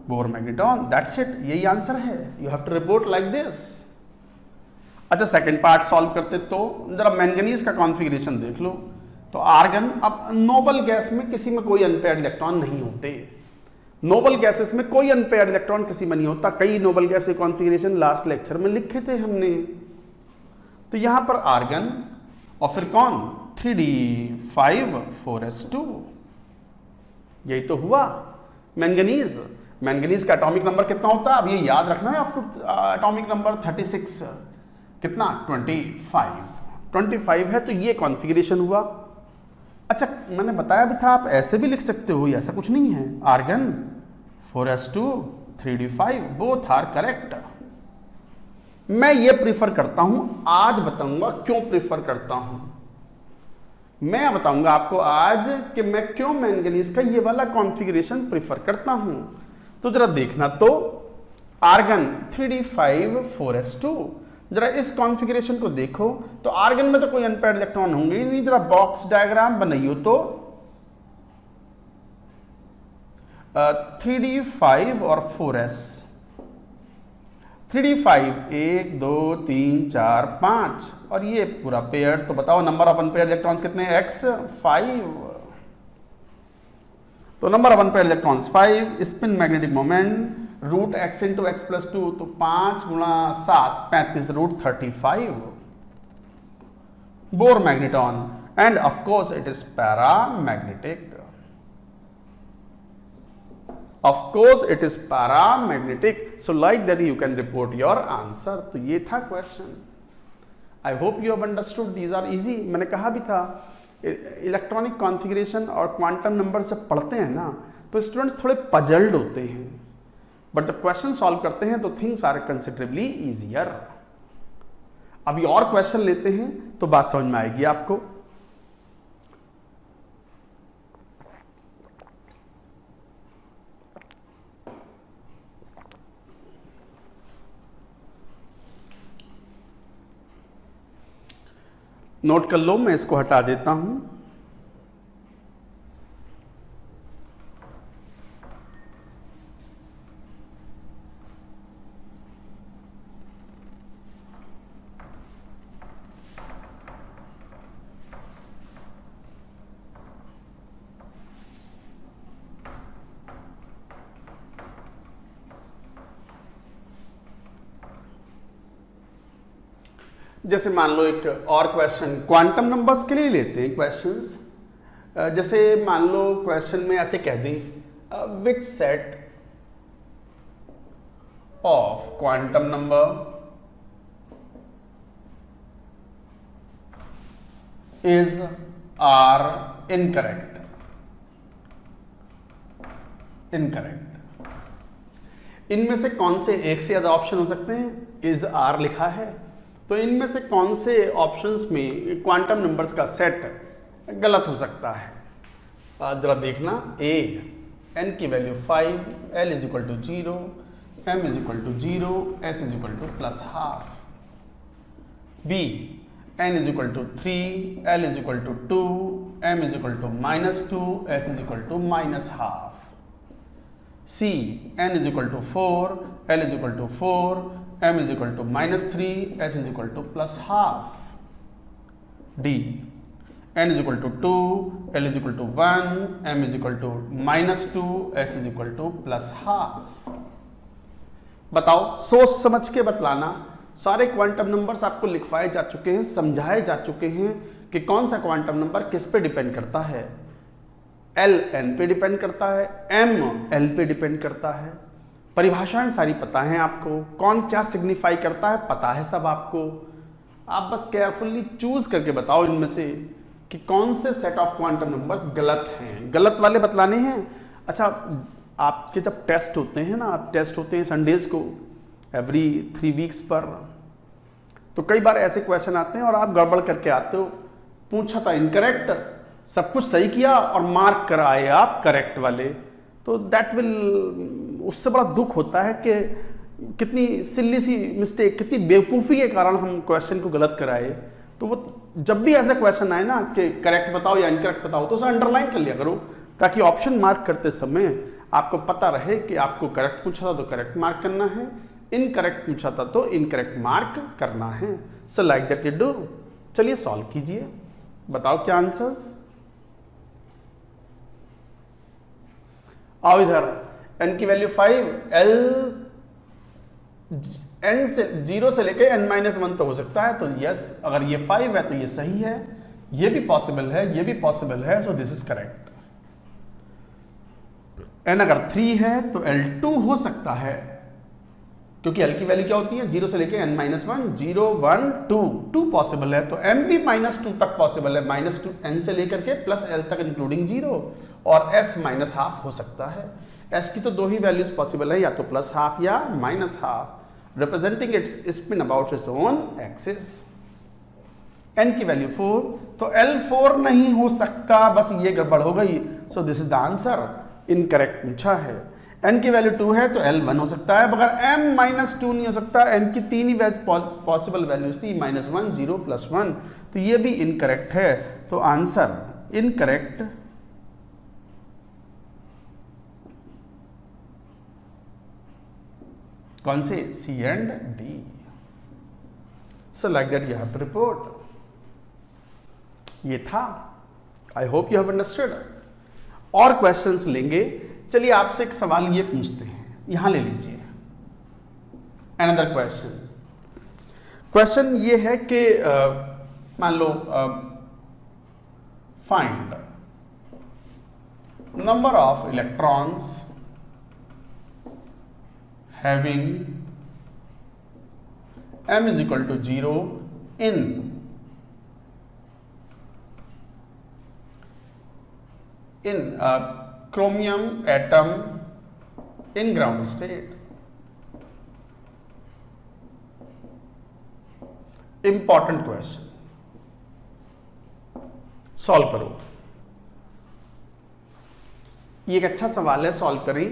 Bohr magneton. That's it, यही आंसर है। You have to report like this. अच्छा, सेकंड पार्ट सॉल्व करते तो जरा मैंगनीज का कॉन्फ़िगरेशन देख लो। तो आर्गन, अब नोबल गैस में किसी में कोई अनपेयर्ड इलेक्ट्रॉन नहीं होते, नोबल गैसेस में कोई अनपेयर्ड इलेक्ट्रॉन किसी में नहीं होता। कई नोबल गैस के कॉन्फ़िगरेशन लास्ट लेक्चर में लिखे थे हमने। तो यहां पर आर्गन और फिर कौन, 3d5 4s2, यही तो हुआ। मैंगनीज, मैंगनीज का एटॉमिक नंबर कितना होता है, अब ये याद रखना है आपको, एटॉमिक नंबर 36, कितना 25 है, तो ये कॉन्फ़िगरेशन हुआ। अच्छा मैंने बताया भी था आप ऐसे भी लिख सकते हो, ऐसा कुछ नहीं है। Argon 4s2 3d5 both are correct. मैं ये प्रीफर करता हूं, आज बताऊंगा क्यों प्रीफर करता हूं। मैं बताऊंगा आपको आज कि मैं क्यों मैंगनीज का ये वाला कॉन्फ़िगरेशन प्रीफर करता हूं। तो जरा देखना, तो आर्गन 3d5 4s2, जरा इस कॉन्फ़िगरेशन को देखो। तो आर्गन में तो कोई अनपेयर्ड इलेक्ट्रॉन होंगे ही नहीं। जरा बॉक्स डायग्राम बनाइयो तो 3d5 और 4s, 3d5 1 2 3 4 5 और ये पूरा पेयर। तो बताओ नंबर ऑफ अनपेयर्ड इलेक्ट्रॉन्स कितने हैं, x 5। तो number of unpaired electrons 5, spin magnetic moment root x into x plus 2, तो 5 गुणा 7 35 root 35 Bohr magneton, and of course it is paramagnetic. Of course it is paramagnetic, so like that you can report your answer। तो ये था question. I hope you have understood, these are easy। मैंने कहा भी था इलेक्ट्रॉनिक कॉन्फ़िगरेशन और क्वांटम नंबर जब पढ़ते हैं ना तो स्टूडेंट्स थोड़े पजल्ड होते हैं, बट जब क्वेश्चन सॉल्व करते हैं तो थिंग्स आर कंसिडरेबली इजियर। अभी और क्वेश्चन लेते हैं तो बात समझ में आएगी आपको। नोट कर लो, मैं इसको हटा देता हूं। जैसे मान लो एक और क्वेश्चन क्वांटम नंबर्स के लिए लेते हैं क्वेश्चंस। जैसे मान लो क्वेश्चन में ऐसे कह दें which set of quantum number is are incorrect. इनमें से कौन से एक से ज्यादा ऑप्शन हो सकते हैं, इज आर लिखा है, तो इनमें से कौन से ऑप्शंस में क्वांटम नंबर्स का सेट गलत हो सकता है। जरा देखना, ए n की value 5, l is equal to 0, m is equal to 0, s is equal to plus half, B n is equal to 3, l is equal to 2, m is equal to -2, s is equal to minus half, C n is equal to 4, l is equal to 4, m is equal to -3, s is equal to plus half, d n is equal to 2, l is equal to 1, m is equal to -2, s is equal to plus half। बताओ, सोच समझ के बतलाना। सारे क्वांटम नंबर्स आपको लिखवाए जा चुके हैं, समझाए जा चुके हैं कि कौन सा क्वांटम नंबर किस पे डिपेंड करता है। l n पे डिपेंड करता है, m l पे डिपेंड करता है, परिभाषाएं सारी पता हैं आपको, कौन क्या सिग्निफाई करता है पता है सब आपको। आप बस केयरफुली चूज करके बताओ इनमें से कि कौन से सेट ऑफ क्वांटम नंबर्स गलत हैं, गलत वाले बतलाने हैं। अच्छा, आपके जब टेस्ट होते हैं ना, टेस्ट होते हैं संडेज को एवरी 3 वीक्स पर, तो कई बार ऐसे क्वेश्चन आते हैं और आप गड़बड़ करके आते हो। पूछा था इनकरेक्ट, सब कुछ सही किया और मार्क कराए आप करेक्ट वाले, तो दैट विल, उससे बड़ा दुख होता है कि कितनी सिल्ली सी मिस्टेक, कितनी बेवकूफ़ी के कारण हम क्वेश्चन को गलत कराए। तो वो जब भी ऐसा क्वेश्चन आए ना कि करेक्ट बताओ या इनकरेक्ट बताओ, तो उसे अंडरलाइन कर लिया करो, ताकि ऑप्शन मार्क करते समय आपको पता रहे कि आपको करेक्ट पूछा था तो करेक्ट मार्क करना है, इनकरेक्ट पूछा था तो इनकरेक्ट मार्क करना है। सो लाइक दैट यू डू। चलिए सॉल्व कीजिए, बताओ क्या आंसर्स। आओ इधर, n की वैल्यू 5, l n से 0 से लेकर n-1 तो हो सकता है, तो यस, अगर ये 5 है तो ये सही है, ये भी पॉसिबल है, ये भी पॉसिबल है, सो दिस इज करेक्ट। n अगर 3 है तो L2 हो सकता है, क्योंकि L की वैल्यू क्या होती है 0 से लेके n माइनस 1, 0 1 2, 2 पॉसिबल है, तो m भी -2 तक पॉसिबल है, -2 n से लेकर के प्लस l तक इंक्लूडिंग 0, और s -½ हो सकता है। s की तो दो ही वैल्यूज पॉसिबल है, या तो +½ या -½ representing it's spin about its own axis. n की वैल्यू 4, तो L4 नहीं हो सकता, बस ये गड़बड़ हो गई। सो this is the answer, incorrect पूछा है। n की वैल्यू 2 है तो L1 हो सकता है, मगर m -2 नहीं हो सकता। m की 3 ही पॉसिबल वैल्यूज थी, -1 0 +1, तो ये भी इनकरेक्ट है। तो आंसर इनकरेक्ट कौन से, C and D। So like that you have to report. ये था, I hope you have understood. और क्वेश्चंस लेंगे। चलिए आपसे एक सवाल ये पूछते हैं, यहां ले लीजिए अनदर क्वेश्चन। क्वेश्चन ये है कि मान लो find number of electrons having m is equal to 0 in chromium atom in ground state। Important question, solve करो। ये एक अच्छा सवाल है, सॉल्व करें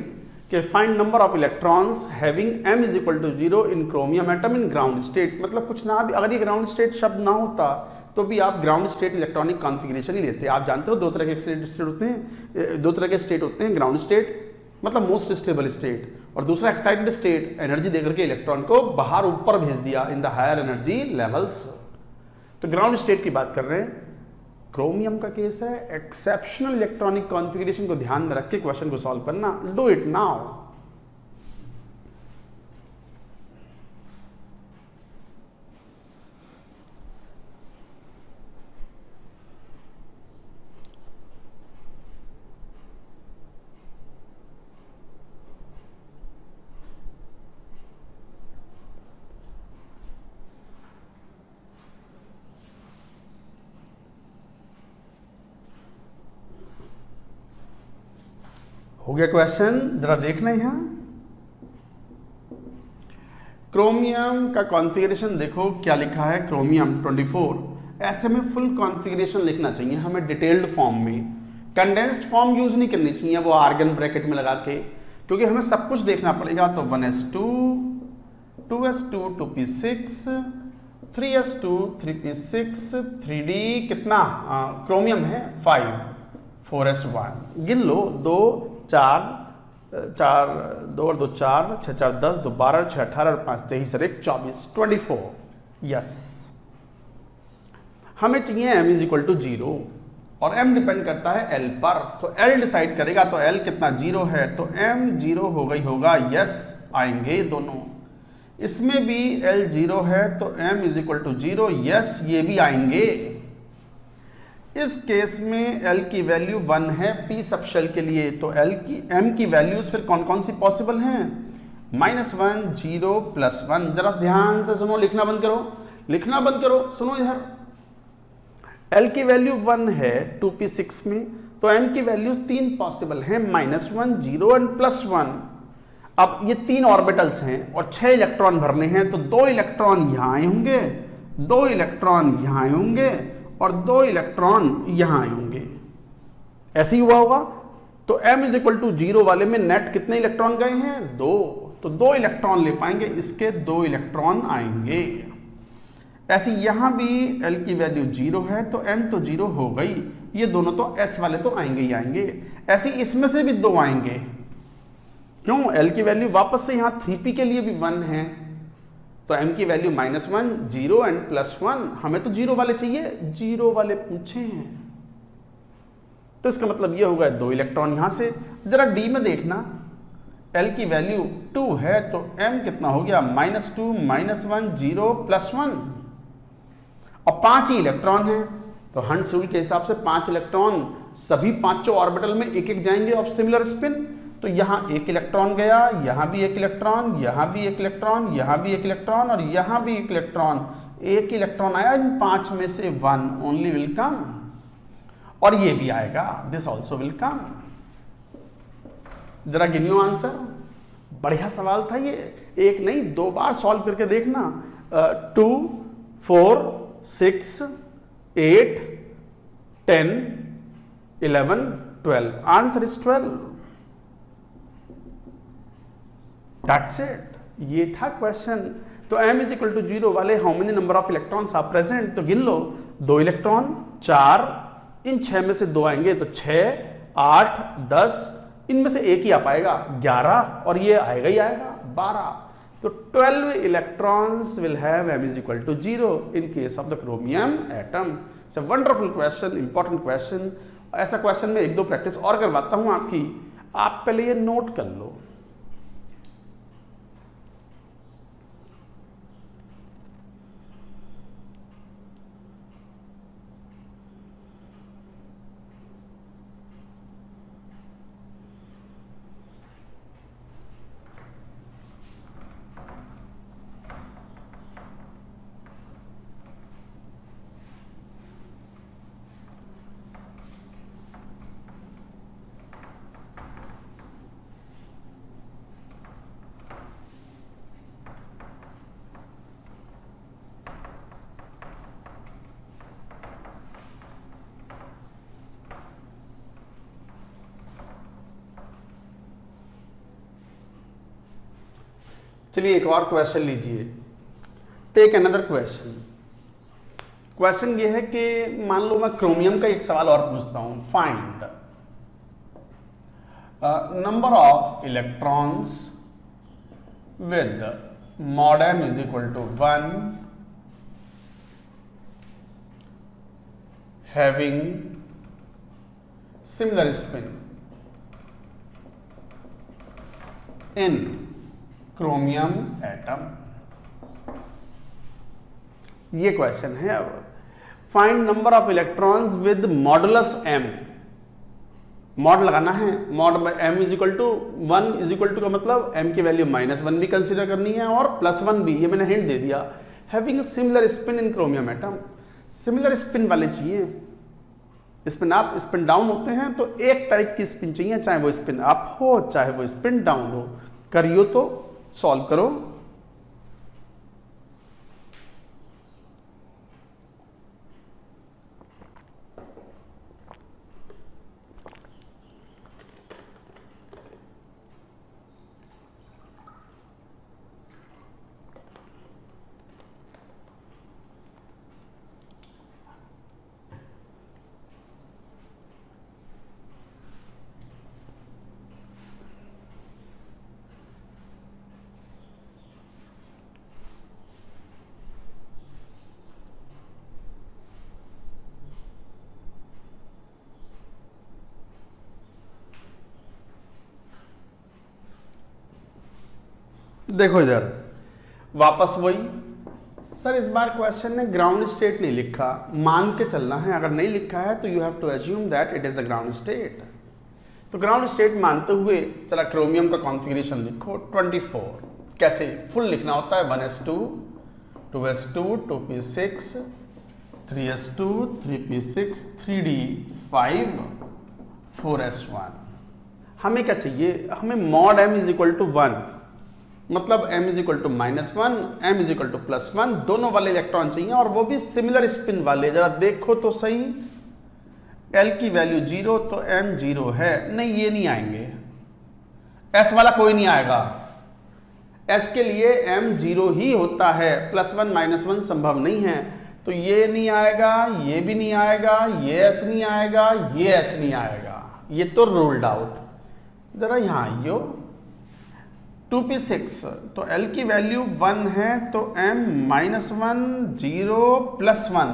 कि find number of electrons having m is equal to 0 in chromium atom in ground state. मतलब कुछ ना भी, अगर ये ग्राउंड स्टेट शब्द ना होता तो भी आप ग्राउंड स्टेट इलेक्ट्रॉनिक कॉन्फ़िगरेशन ही लेते। आप जानते हो दो तरह के स्टेट होते हैं, दो तरह के स्टेट होते हैं। ग्राउंड स्टेट मतलब मोस्ट स्टेबल स्टेट, और दूसरा एक्साइटेड स्टेट, एनर्जी देकर के इलेक्ट्रॉन को बाहर ऊपर भेज दिया in the higher energy levels. तो ग्राउंड स्टेट की बात कर रहे हैं। क्रोमियम का केस है, एक्सेप्शनल इलेक्ट्रॉनिक कॉन्फ़िगरेशन को ध्यान में रख के क्वेश्चन को सॉल्व करना। Do it now. हो गया क्वेश्चन, जरा देखना यहां। क्रोमियम का कॉन्फ़िगरेशन देखो क्या लिखा है, क्रोमियम 24। ऐसे में फुल कॉन्फ़िगरेशन लिखना चाहिए हमें डिटेल्ड फॉर्म में, कंडेंस्ड फॉर्म यूज नहीं करनी चाहिए वो आर्गन ब्रैकेट में लगा के, क्योंकि हमें सब कुछ देखना पड़ेगा। तो 1s2 2s2 2p6 3s2 3p6 3d कितना क्रोमियम है 5 4s1 गिन लो, 2 4 4 2 और 2 4 6 4 10 2 12 6 18 और 5 23 और 1 24 24। यस, हमें चाहिए m इज इक्वल टू 0 और m डिपेंड करता है l पर, तो l डिसाइड करेगा। तो l कितना 0 है, तो m 0 हो गई होगा। यस आएंगे दोनों, इसमें भी l 0 है तो m is equal to 0। Yes ये भी आएंगे। इस केस में L की वैल्यू 1 है p सब शेल के लिए, तो L की m की वैल्यूज फिर कौन कौन सी पॉसिबल हैं, -1 0 +1। जरा ध्यान से सुनो, लिखना बंद करो, लिखना बंद करो, सुनो इधर। L की वैल्यू 1 है 2p6 में, तो m की वैल्यूज 3 पॉसिबल हैं, -1 0 और +1। अब ये 3 ऑर्बिटल्स हैं और 6 इलेक्ट्रॉन भरने हैं, तो 2 इलेक्ट्रॉन यहां आए होंगे, 2 इलेक्ट्रॉन यहां आए होंगे और 2 इलेक्ट्रॉन यहां आए होंगे। ऐसे ही हुआ होगा। तो m इज इक्वल टू 0 वाले में नेट कितने इलेक्ट्रॉन गए हैं, 2, तो 2 इलेक्ट्रॉन ले पाएंगे, इसके 2 इलेक्ट्रॉन आएंगे। ऐसे यहां भी L की वैल्यू 0 है तो m तो 0 हो गई, ये दोनों तो s वाले तो आएंगे ही आएंगे। ऐसे इसमें से भी 2 आएंगे, क्यों, L की वैल्यू वापस से यहां 3p के लिए भी 1 है, तो m की वैल्यू -1 0 एंड +1। हमें तो 0 वाले चाहिए, 0 वाले पूछे हैं, तो इसका मतलब ये होगा 2 इलेक्ट्रॉन यहां से। जरा d में देखना, L की वैल्यू 2 है तो m कितना हो गया, -2 -1 0 +1, और 5 ही इलेक्ट्रॉन है, तो हंट्स रूल के हिसाब से 5 इलेक्ट्रॉन सभी पांचों ऑर्बिटल में एक एक जाएंगे ऑफ सिमिलर स्पिन, तो यहाँ एक इलेक्ट्रॉन गया, यहाँ भी एक इलेक्ट्रॉन, यहाँ भी एक इलेक्ट्रॉन, यहाँ भी एक इलेक्ट्रॉन और यहाँ भी एक इलेक्ट्रॉन। एक इलेक्ट्रॉन आया, इन 5 में से 1 ओनली विल कम, और ये भी आएगा, दिस ऑल्सो विल कम। जरा गिनियो आंसर। बढ़िया सवाल था ये, एक नहीं 2 बार सॉल्व करके देखना। 2 4 6 8 10 11 12, आंसर इज 12। दैट्स इट, ये था क्वेश्चन। तो m इज इक्वल टू 0 वाले how many number of electrons are present, तो गिन लो। 2 इलेक्ट्रॉन, 4, इन 6 में से 2 आएंगे तो 6 8 10, इनमें से एक ही आ पाएगा 11, और ये आएगा ही आएगा 12। तो 12 electrons will have m is equal to 0 in case of the chromium atom. It's a wonderful question, important question. ऐसा क्वेश्चन में 1-2 प्रैक्टिस और करवाता हूं आपकी, आप पहले ये नोट कर लो। चलिए एक और क्वेश्चन लीजिए। Take another question. क्वेश्चन ये है कि मान लो मैं क्रोमियम का एक सवाल और पूछता हूं। Find number of electrons with mod m is equal to 1 having similar spin in chromium atom. ये क्वेश्चन है। अब find number of electrons with modulus m, mod लगाना है। Mod m is equal to 1 is equal to का मतलब m की वैल्यू -1 भी कंसीडर करनी है और +1 भी, ये मैंने हिंट दे दिया। Having similar spin in chromium atom, similar spin वाले चाहिए। स्पिन अप स्पिन डाउन होते हैं, तो एक टाइप की स्पिन चाहिए, चाहे वो स्पिन अप हो चाहे वो स्पिन डाउन हो। करियो तो सॉल्व करो। देखो इधर वापस वही। सर इस बार क्वेश्चन ने ग्राउंड स्टेट नहीं लिखा, मान के चलना है। अगर नहीं लिखा है तो you have to assume that it is the ground state. तो ग्राउंड स्टेट मानते हुए चला क्रोमियम का कॉन्फ़िगरेशन लिखो 24। कैसे फुल लिखना होता है, 1s2 2s2 2p6 3s2 3p6 3d5 4s1। हमें क्या चाहिए, हमें mod m is equal to 1, मतलब m is equal to -1 m is equal to +1, दोनों वाले इलेक्ट्रॉन चाहिए और वो भी सिमिलर स्पिन वाले। जरा देखो तो सही, L की वैल्यू 0 तो m 0 है, नहीं ये नहीं आएंगे। S वाला कोई नहीं आएगा, S के लिए m 0 ही होता है, +1 -1 संभव नहीं है। तो ये नहीं आएगा, ये भी नहीं आएगा, ये S नहीं आएगा, ये S नहीं आएगा, ये तो रूल्ड आउट। जरा यहां आइयो 2p6, तो L की वैल्यू 1 है तो m -1 0 +1,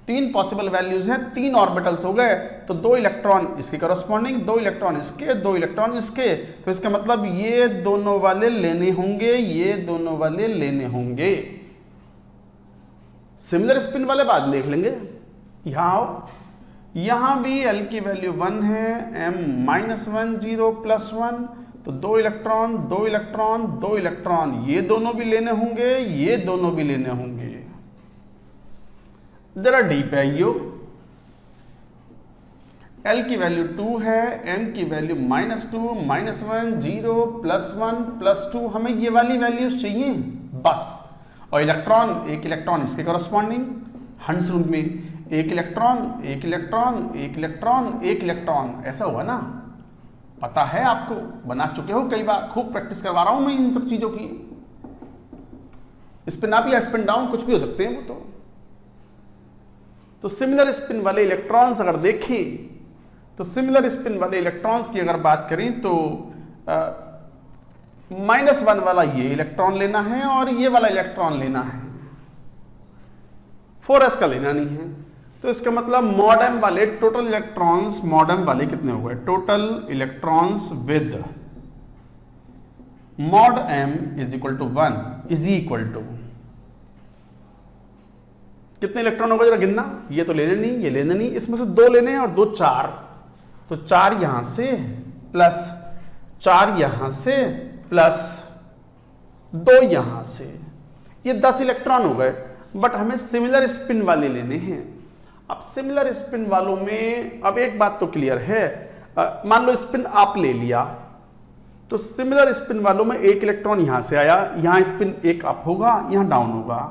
3 पॉसिबल वैल्यूज हैं, 3 ऑर्बिटल्स हो गए। तो 2 इलेक्ट्रॉन इसके करस्पॉन्डिंग, 2 इलेक्ट्रॉन इसके, 2 इलेक्ट्रॉन इसके। तो इसका मतलब ये दोनों वाले लेने होंगे, ये दोनों वाले लेने होंगे। सिमिलर स्पिन वाले बाद देख लेंगे। यहां आओ, यहां भी L की वैल्यू 1 है, M-1 0 + 1, तो 2 इलेक्ट्रॉन 2 इलेक्ट्रॉन 2 इलेक्ट्रॉन, ये दोनों भी लेने होंगे, ये दोनों भी लेने होंगे। जरा डीप है यो। L की वैल्यू 2 है, M की वैल्यू -2 -1 0 +1 +2, हमें ये वाली वैल्यूज चाहिए बस। और इलेक्ट्रॉन, एक इलेक्ट्रॉन इसके कॉरस्पॉन्डिंग हंस रूल में एक इलेक्ट्रॉन एक इलेक्ट्रॉन एक इलेक्ट्रॉन एक इलेक्ट्रॉन, ऐसा हुआ ना, पता है आपको, बना चुके हो कई बार, खूब प्रैक्टिस करवा रहा हूं मैं इन सब चीजों की। स्पिन अप या स्पिन डाउन कुछ भी हो सकते हैं वो तो सिमिलर स्पिन वाले इलेक्ट्रॉन्स अगर देखें तो सिमिलर स्पिन वाले इलेक्ट्रॉन्स की अगर बात करें तो -1 वाला ये इलेक्ट्रॉन लेना है और ये वाला इलेक्ट्रॉन लेना है, 4s का लेना नहीं है। तो इसका मतलब मॉड m वाले टोटल इलेक्ट्रॉन्स, मॉड m वाले कितने हो गए, total electrons with mod m = 1 is equal to कितने इलेक्ट्रॉन होगा जरा गिनना, ये तो लेने नहीं, ये लेने नहीं, इसमें से 2 लेने हैं और 2 4, तो 4 यहां से प्लस 4 यहां से प्लस 2 यहां से, ये 10 इलेक्ट्रॉन हो गए। बट हमें सिमिलर स्पिन वाले लेने हैं। अब सिमिलर स्पिन वालों में अब एक बात तो क्लियर है, मान लो स्पिन अप ले लिया, तो सिमिलर स्पिन वालों में एक इलेक्ट्रॉन यहां से आया, यहां स्पिन एक अप होगा, यहां डाउन होगा,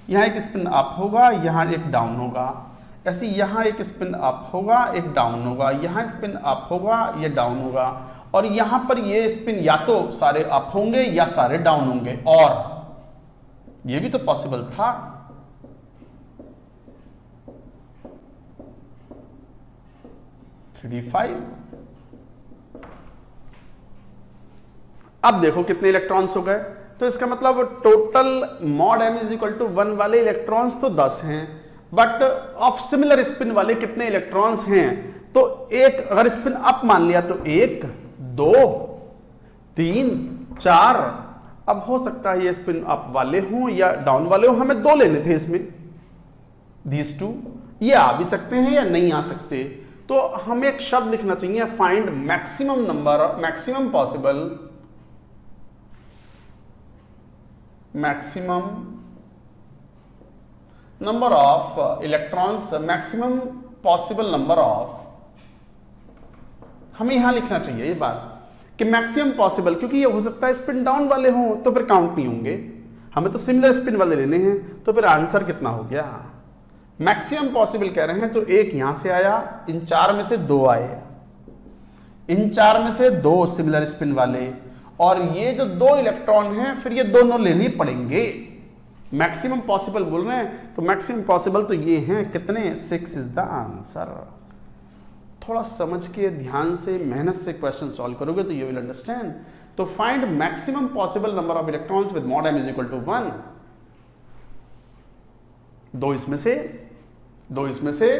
यहां एक स्पिन अप होगा, यहां एक डाउन होगा, ऐसे यहां एक स्पिन अप होगा, एक डाउन होगा, यहां स्पिन अप होगा, ये डाउन होगा, और यहां पर ये स्पिन या तो सारे अप होंगे या सारे डाउन होंगे, और ये भी तो पॉसिबल था। अब देखो कितने इलेक्ट्रॉन्स हो गए, तो इसका मतलब टोटल मॉड m = 1 वाले इलेक्ट्रॉन्स तो 10 हैं, बट ऑफ सिमिलर स्पिन वाले कितने इलेक्ट्रॉन्स हैं, तो एक अगर स्पिन अप मान लिया तो 1 2 3 4, अब हो सकता है ये स्पिन अप वाले हों या डाउन वाले हों, हमें 2 लेने थे इसमें, these 2, ये आ भी सकते हैं या नहीं आ सकते, तो हमें एक शब्द लिखना चाहिए, find maximum number, maximum possible, maximum number of electrons, maximum possible number of, हमें यहां लिखना चाहिए ये बात कि मैक्सिमम पॉसिबल, क्योंकि ये हो सकता है स्पिन डाउन वाले हों तो फिर काउंट नहीं होंगे, हमें तो सिमिलर स्पिन वाले लेने हैं, तो फिर आंसर कितना हो गया, मैक्सिमम पॉसिबल कह रहे हैं, तो एक यहां से आया, इन 4 में से 2 आए, इन 4 में से 2 सिमिलर स्पिन वाले, और ये जो 2 इलेक्ट्रॉन हैं फिर ये दोनों लेने पड़ेंगे, मैक्सिमम पॉसिबल बोल रहे हैं, तो मैक्सिमम पॉसिबल तो ये हैं कितने, 6 इज द आंसर। थोड़ा समझ के ध्यान से मेहनत से क्वेश्चन सॉल्व करोगे तो यू विल अंडरस्टैंड। तो find maximum possible number of electrons with mod m = 1, 2 इसमें से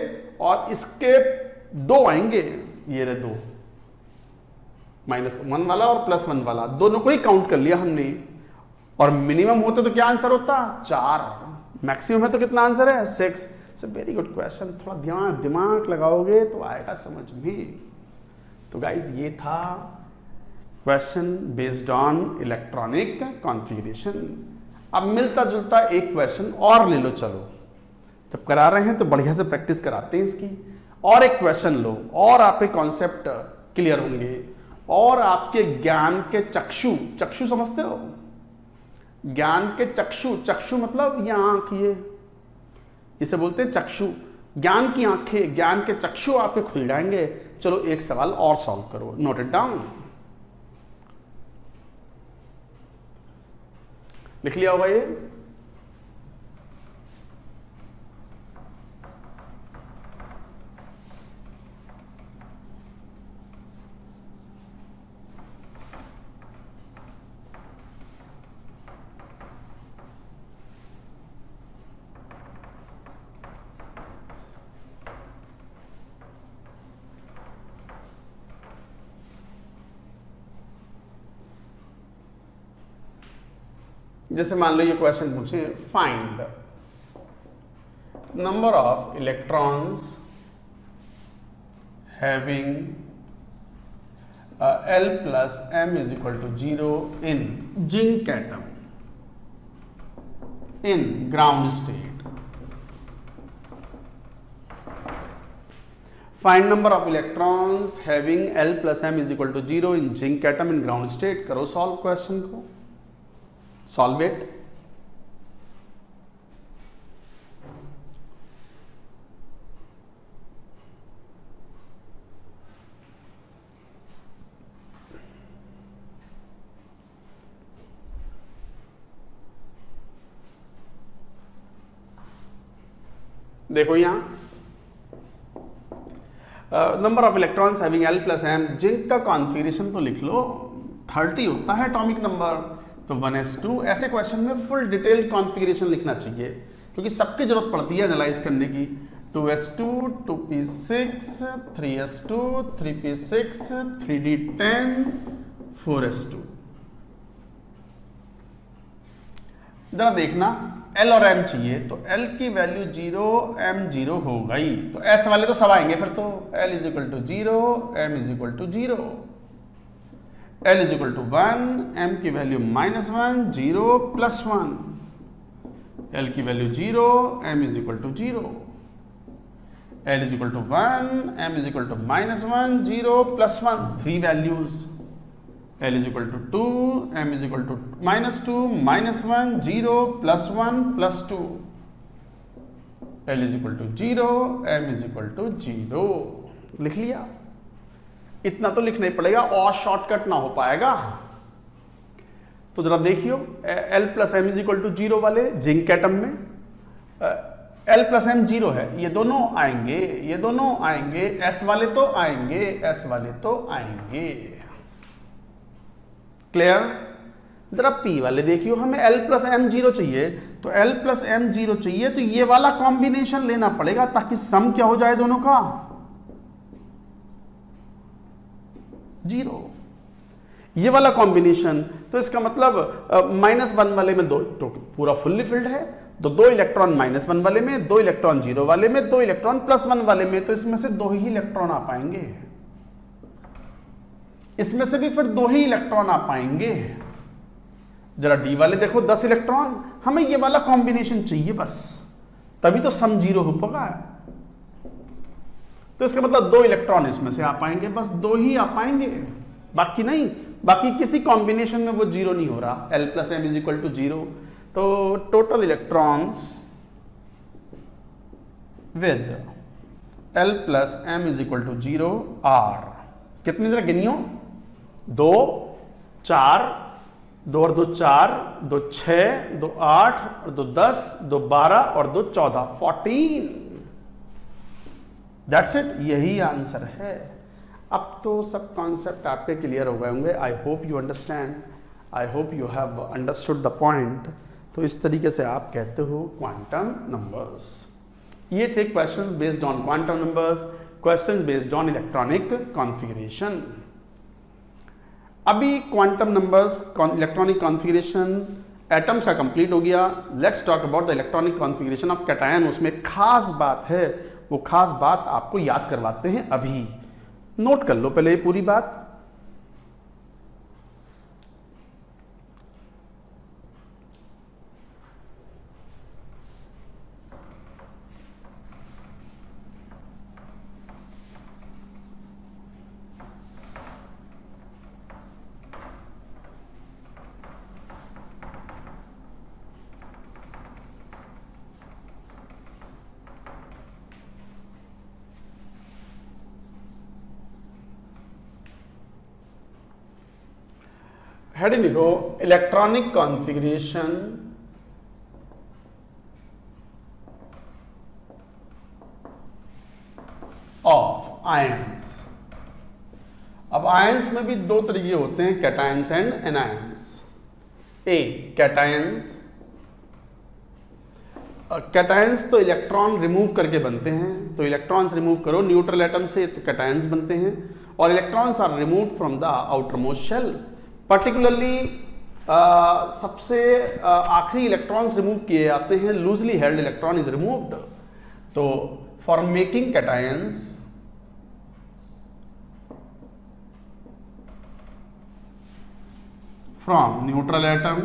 और इसके 2 आएंगे, ये रहे 2, -1 वाला और +1 वाला, दोनों को ही काउंट कर लिया हमने, और मिनिमम होता तो क्या आंसर होता, 4, मैक्सिमम है तो कितना आंसर है, 6। वेरी गुड क्वेश्चन, थोड़ा दिमाग लगाओगे तो आएगा समझ में। तो गाइज ये था question based on electronic configuration. अब मिलता जुलता एक क्वेश्चन और ले लो, चलो जब करा रहे हैं तो बढ़िया से प्रैक्टिस कराते हैं इसकी, और एक क्वेश्चन लो और आपके कॉन्सेप्ट क्लियर होंगे, और आपके ज्ञान के चक्षु समझते हो, ज्ञान के चक्षु मतलब ये आंख, ये इसे बोलते हैं चक्षु, ज्ञान की आंखें, ज्ञान के चक्षु आपके खुल जाएंगे। चलो एक सवाल और सॉल्व करो, नोट इट डाउन, लिख लिया होगा ये, जैसे मान लो ये क्वेश्चन पूछे, find number of electrons having L plus M is equal to 0 in zinc atom in ground state. Find number of electrons having L plus M is equal to 0 in zinc atom in ground state. करो सॉल्व क्वेश्चन को, सॉल्व इट। देखो यहां number of electrons having L plus M, zinc का कॉन्फ़िगरेशन तो लिख लो, 30 होता है एटॉमिक नंबर, तो 1s2। ऐसे क्वेश्चन में फुल डिटेल्ड कॉन्फ़िगरेशन लिखना चाहिए क्योंकि सबकी जरूरत पड़ती है एनालाइज करने की। 2s2, 2p6, 3s2, 3p6, 3d10, 4s2। जरा देखना L और M चाहिए, तो L की वैल्यू 0, M 0 हो गई, तो S वाले तो सब आएंगे फिर तो। L is equal to 0, M is equal to 0, L is equal to 1, M की वैल्यू -1, 0 प्लस 1, L की value 0, M is equal to 0, L is equal to 1, M is equal to -1, 0 plus 1, 3 values. L is equal to 2, M is equal to -2, -1, 0, +1, +2. L is equal to 0, M is equal to 0। लिख लिया? इतना तो लिखना ही पड़ेगा और शॉर्टकट ना हो पाएगा। तो जरा देखियो, L plus M is equal to 0 वाले जिंक एटम में L प्लस M 0 है, ये दोनों आएंगे, ये दोनों आएंगे, S वाले तो आएंगे, S वाले तो आएंगे। क्लियर? जरा P वाले देखियो, हमें L प्लस M 0 चाहिए, तो L प्लस M 0 चाहिए, तो ये वाला कॉम्बिनेशन लेना पड़ेगा ताकि सम क्या हो जाए दोनों का 0। ये वाला कॉम्बिनेशन, तो इसका मतलब -1 वाले में दो, तो पूरा फुल्ली फिल्ड है, तो 2 इलेक्ट्रॉन -1 वाले में, 2 इलेक्ट्रॉन 0 वाले में, 2 इलेक्ट्रॉन +1 वाले में, तो इसमें से 2 ही इलेक्ट्रॉन आ पाएंगे, इसमें से भी फिर 2 ही इलेक्ट्रॉन आ पाएंगे। जरा डी वाले देखो 10 इलेक्ट्रॉन, हमें ये वाला कॉम्बिनेशन चाहिए बस, तभी तो सम 0 हो पाएगा। तो इसका मतलब 2 इलेक्ट्रॉन इसमें से आ पाएंगे, बस 2 ही आ पाएंगे, बाकी नहीं, बाकी किसी कॉम्बिनेशन में वो 0 नहीं हो रहा। L plus M is equal to 0, तो total electrons with L plus M is equal to 0 are कितने, जरा गिनियो, 2, 4, 2 और 2 4, 2 6, 2 8 और 2 10, 2 12 और 2 14, 14। दैट्स इट, यही आंसर है। अब तो सब कॉन्सेप्ट आपके क्लियर हो गए होंगे। आई hope you understand, I hope you have understood the point. तो इस तरीके से आप कहते हो क्वांटम नंबर्स। ये थे questions based on quantum numbers, questions based on electronic configuration. अभी quantum numbers, electronic configuration, atoms का कंप्लीट हो गया। Let's talk about the electronic configuration of cation. उसमें खास बात है, वो खास बात आपको याद करवाते हैं। अभी नोट कर लो पहले ये पूरी बात। हेडिंग लिखो, इलेक्ट्रॉनिक कॉन्फ़िगरेशन ऑफ आयंस। अब आयंस में भी 2 तरीके होते हैं, cations and anions. A cations, cations तो इलेक्ट्रॉन रिमूव करके बनते हैं, तो इलेक्ट्रॉन्स रिमूव करो न्यूट्रल एटम से तो कैटायंस बनते हैं, और electrons are removed from the outer most shell. Particularly सबसे आखिरी इलेक्ट्रॉन्स रिमूव किए जाते हैं, loosely held electron is removed. तो for making cations from neutral atom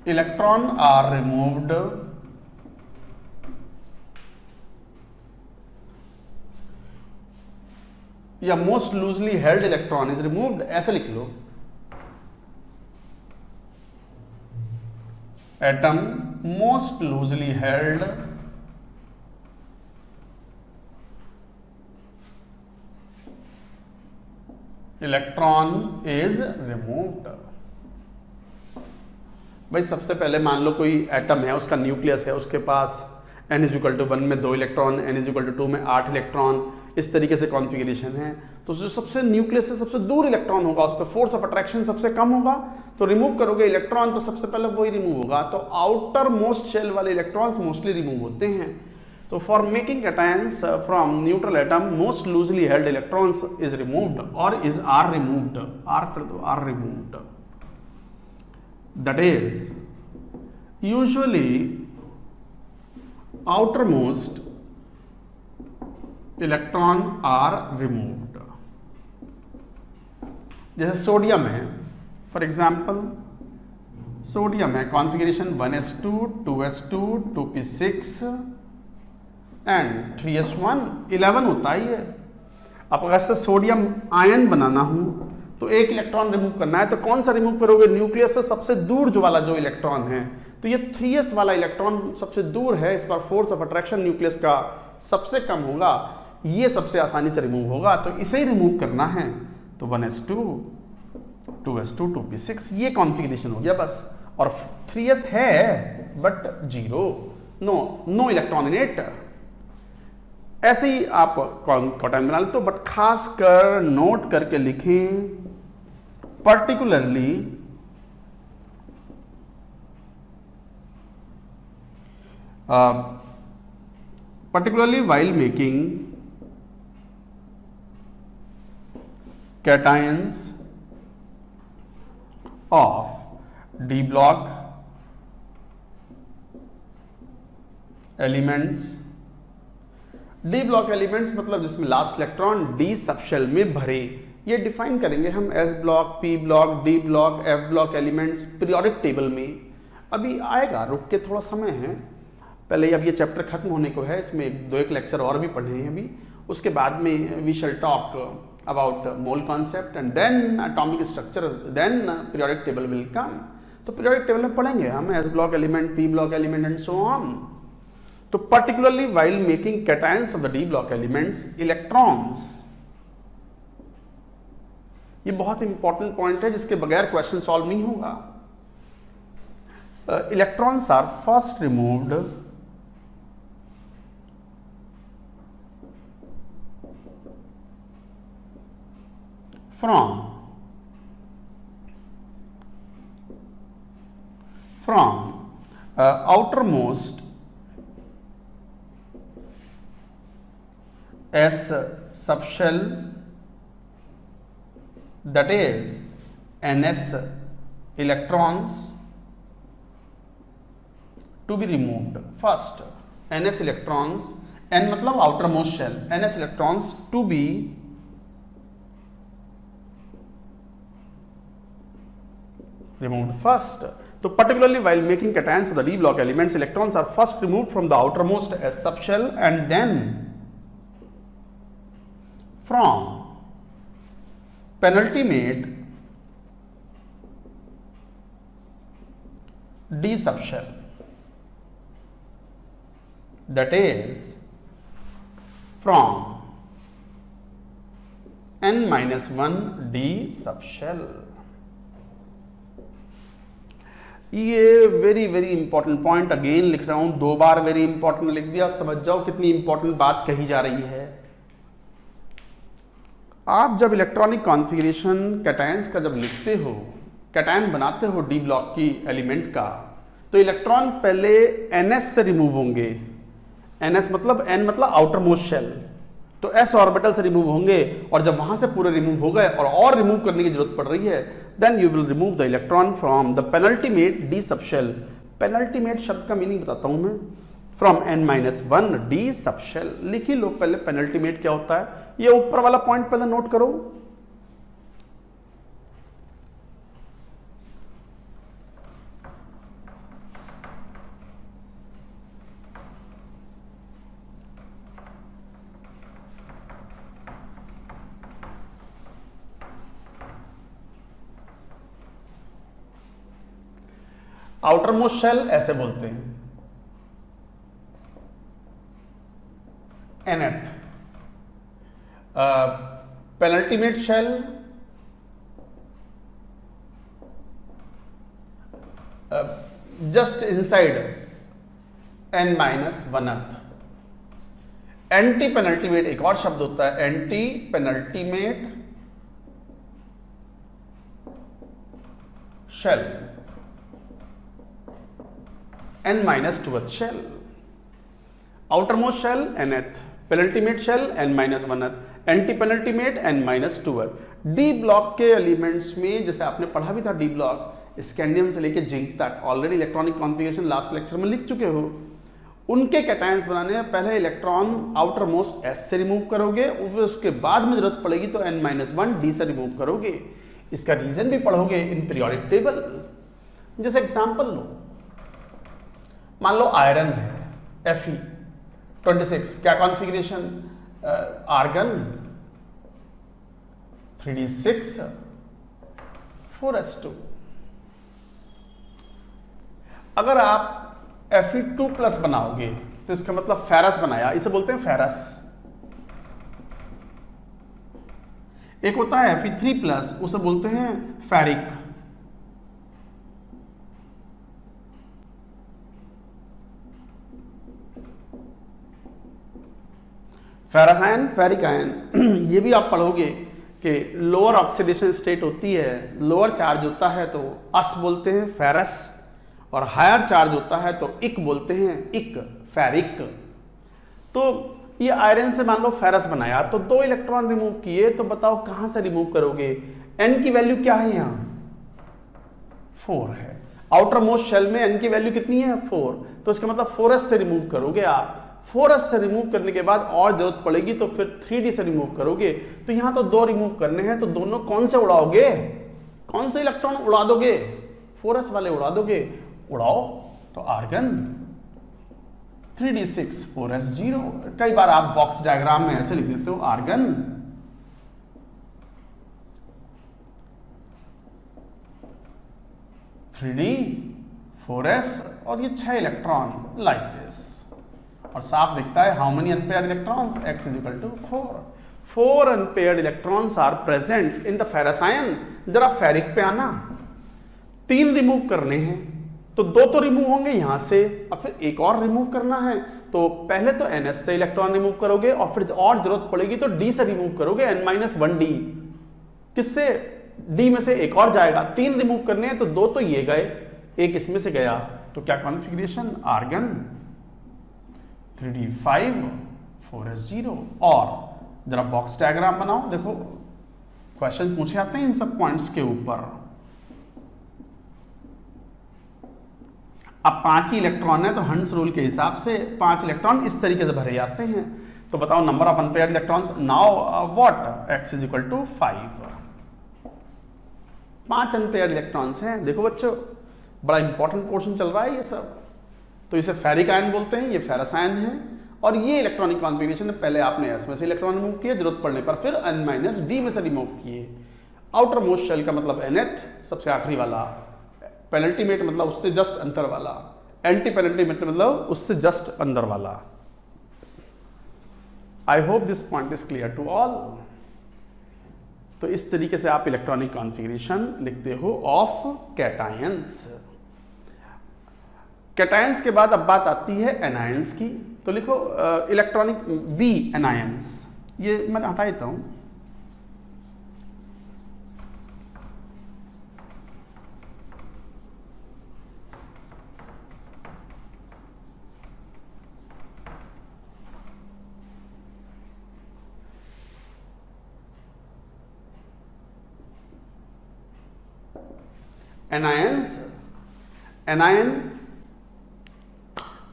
electron are removed या most loosely held electron is removed, ऐसे लिख लो। Atom most loosely held electron is removed. भाई सबसे पहले मान लो कोई एटम है, उसका न्यूक्लियस है, उसके पास n = 1 में 2 इलेक्ट्रॉन, n = 2 में 8 इलेक्ट्रॉन, इस तरीके से कॉन्फ़िगरेशन है। तो जो सबसे न्यूक्लियस से सबसे दूर इलेक्ट्रॉन होगा उस पर फोर्स ऑफ अट्रैक्शन सबसे कम होगा, तो रिमूव करोगे इलेक्ट्रॉन तो सबसे पहले वही रिमूव होगा। तो आउटर मोस्ट शेल वाले इलेक्ट्रॉन्स मोस्टली रिमूव होते हैं। तो for making cations from neutral atom most loosely held electrons is removed और इज आर रिमूव्ड, आर कर दो, are removed, that is usually outermost electron are removed. जैसे सोडियम है, फॉर एग्जाम्पल सोडियम है configuration 1s2 2s2 2p6 and 3s1 11 होता ही है। अब अगर से सोडियम आयन बनाना हो तो एक इलेक्ट्रॉन रिमूव करना है, तो कौन सा रिमूव करोगे? न्यूक्लियस से सबसे दूर जो वाला जो इलेक्ट्रॉन है। तो ये 3s वाला इलेक्ट्रॉन सबसे दूर है, इस पर फोर्स ऑफ अट्रैक्शन न्यूक्लियस का सबसे कम होगा, ये सबसे आसानी से रिमूव होगा, तो इसे ही रिमूव करना है। तो 1s2 2s2 2p6 ये कॉन्फ़िगरेशन हो गया बस। और 3s है but 0, no electron in it. ऐसे ही आप कॉटन बना लेते हो, बट खासकर नोट करके लिखें particularly while making cations of d block elements, d block elements मतलब जिसमें लास्ट इलेक्ट्रॉन d सबशेल में भरे, ये डिफाइन करेंगे हम s block, p block, d block, f block elements periodic table में। अभी आएगा, रुक के थोड़ा समय है, पहले अब ये चैप्टर खत्म होने को है, इसमें 2-1 लेक्चर और भी पढ़े हैं अभी। उसके बाद में we shall talk about mole concept and then atomic structure, then periodic table will come. तो पीरियोडिक टेबल में पढ़ेंगे हम S block element, P block element and so on. तो particularly while making cations of the D block elements electrons, ये बहुत इंपॉर्टेंट पॉइंट है जिसके बगैर क्वेश्चन सॉल्व नहीं होगा। Electrons are first removed from outermost s subshell, that is ns electrons to be removed first। ns electrons, n मतलब outermost shell, ns electrons to be removed first। तो particularly while making cations of the d block elements, electrons are first removed from the outermost s subshell and then from penultimate d subshell, that is from n-1 d subshell। ये very very important point, again लिख रहा हूं, 2 बार वेरी इंपॉर्टेंट लिख दिया, समझ जाओ कितनी इंपॉर्टेंट बात कही जा रही है। आप जब इलेक्ट्रॉनिक कॉन्फ़िगरेशन कैटायंस का जब लिखते हो, कैटायन बनाते हो डी ब्लॉक की एलिमेंट का, तो इलेक्ट्रॉन पहले ns से रिमूव होंगे। ns मतलब n मतलब आउटर मोस्ट शेल, तो s ऑर्बिटल से रिमूव होंगे, और जब वहां से पूरे रिमूव हो गए और रिमूव करने की जरूरत पड़ रही है, then you will remove the electron from the penultimate d subshell. Penultimate शब्द का मीनिंग बताता हूं मैं। From n-1 d sub shell. लिखी लो पहले पेनल्टीमेट क्या होता है, ये ऊपर वाला पॉइंट पहले नोट करो। आउटर मोस्ट शेल ऐसे बोलते हैं nth, penultimate shell just inside n-1th। Antepenultimate एक और शब्द होता है, एंटी पेनल्टीमेट शेल n-2th शेल। Outermost shell nth, penultimate shell n-1th, antepenultimate n-2th। D block के एलिमेंट्स में जैसे आपने पढ़ा भी था, डी ब्लॉक स्कैंडियम से लेके जिंक तक already electronic configuration last lecture में लिख चुके हो। उनके कैटायंस बनाने में पहले इलेक्ट्रॉन आउटर मोस्ट s से रिमूव करोगे, फिर उसके बाद में जरूरत पड़ेगी तो n-1 d से रिमूव करोगे। इसका रीजन भी पढ़ोगे इन पीरियोडिक टेबल। जैसे एग्जांपल लो, मान लो आयरन है Fe26, क्या कॉन्फ़िगरेशन, आर्गन 3d6 4s2। अगर आप Fe2+ बनाओगे तो इसका मतलब फेरस बनाया, इसे बोलते हैं फेरस। एक होता है Fe3+, उसे बोलते हैं ferric. Ferrous ion, ferric ion. ये भी आप पढ़ोगे कि लोअर ऑक्सीडेशन स्टेट होती है, लोअर चार्ज होता है तो अस बोलते हैं फेरस, और हायर चार्ज होता है तो इक बोलते हैं इक, फेरिक। तो ये आयरन से मान लो फेरस बनाया तो 2 इलेक्ट्रॉन रिमूव किए, तो बताओ कहां से रिमूव करोगे। n की वैल्यू क्या है, यहां 4 है। आउटर मोस्ट शेल में n की वैल्यू कितनी है 4, तो इसका मतलब 4s से रिमूव करोगे आप। 4s से रिमूव करने के बाद और जरूरत पड़ेगी तो फिर 3d से रिमूव करोगे। तो यहां तो 2 रिमूव करने हैं, तो दोनों कौन से उड़ाओगे, कौन से इलेक्ट्रॉन उड़ा दोगे, 4s वाले उड़ा दोगे। उड़ाओ तो आर्गन 3d6 4s0। कई बार आप बॉक्स डायग्राम में ऐसे लिख देते हो, आर्गन 3d 4s और ये 6 इलेक्ट्रॉन लाइक दिस, और साफ दिखता है how many unpaired electrons, x = 4। 4 unpaired electrons are present in the ferrous ion. जरा फेरिक पे आना, 3 रिमूव करने हैं तो 2 तो रिमूव होंगे यहां से, और फिर एक और रिमूव करना है तो पहले तो ns से इलेक्ट्रॉन रिमूव करोगे और फिर और जरूरत पड़ेगी तो d से रिमूव करोगे, n-1d। किससे, d में से एक और जाएगा। 3 रिमूव करने हैं तो 2 तो ये गए, एक इसमें से गया, तो क्या कॉन्फ़िगरेशन, आर्गन 3d5 4s0। और जरा बॉक्स डायग्राम बनाओ, देखो क्वेश्चन पूछे आते हैं इन सब पॉइंट्स के ऊपर। अब 5 ही इलेक्ट्रॉन है तो हंस रूल के हिसाब से 5 इलेक्ट्रॉन इस तरीके से भरे जाते हैं। तो बताओ number of unpaired electrons now what, x = 5। 5 unpaired electrons हैं। देखो बच्चों, बड़ा इंपॉर्टेंट पोर्शन चल रहा है ये सब। तो इसे फेरिक आयन बोलते हैं, ये फेरस आयन है, और ये इलेक्ट्रॉनिक कॉन्फ़िगरेशन है। पहले आपने s में से इलेक्ट्रॉन रिमूव किए, जरूरत पड़ने पर फिर n-d में से रिमूव किए। आउटर मोस्ट शेल का मतलब nth, सबसे आखिरी वाला। पेनल्टीमेट मतलब उससे जस्ट अंदर वाला। एंटी पेनल्टीमेट मतलब उससे जस्ट अंदर वाला। I hope this point is clear to all. तो इस तरीके से आप इलेक्ट्रॉनिक कॉन्फ़िगरेशन लिखते हो ऑफ कैटायंस। कैटायंस के बाद अब बात आती है एनायंस की। तो लिखो इलेक्ट्रॉनिक बी एनायंस, ये मैं हटा देता हूं। एनायंस, एनायन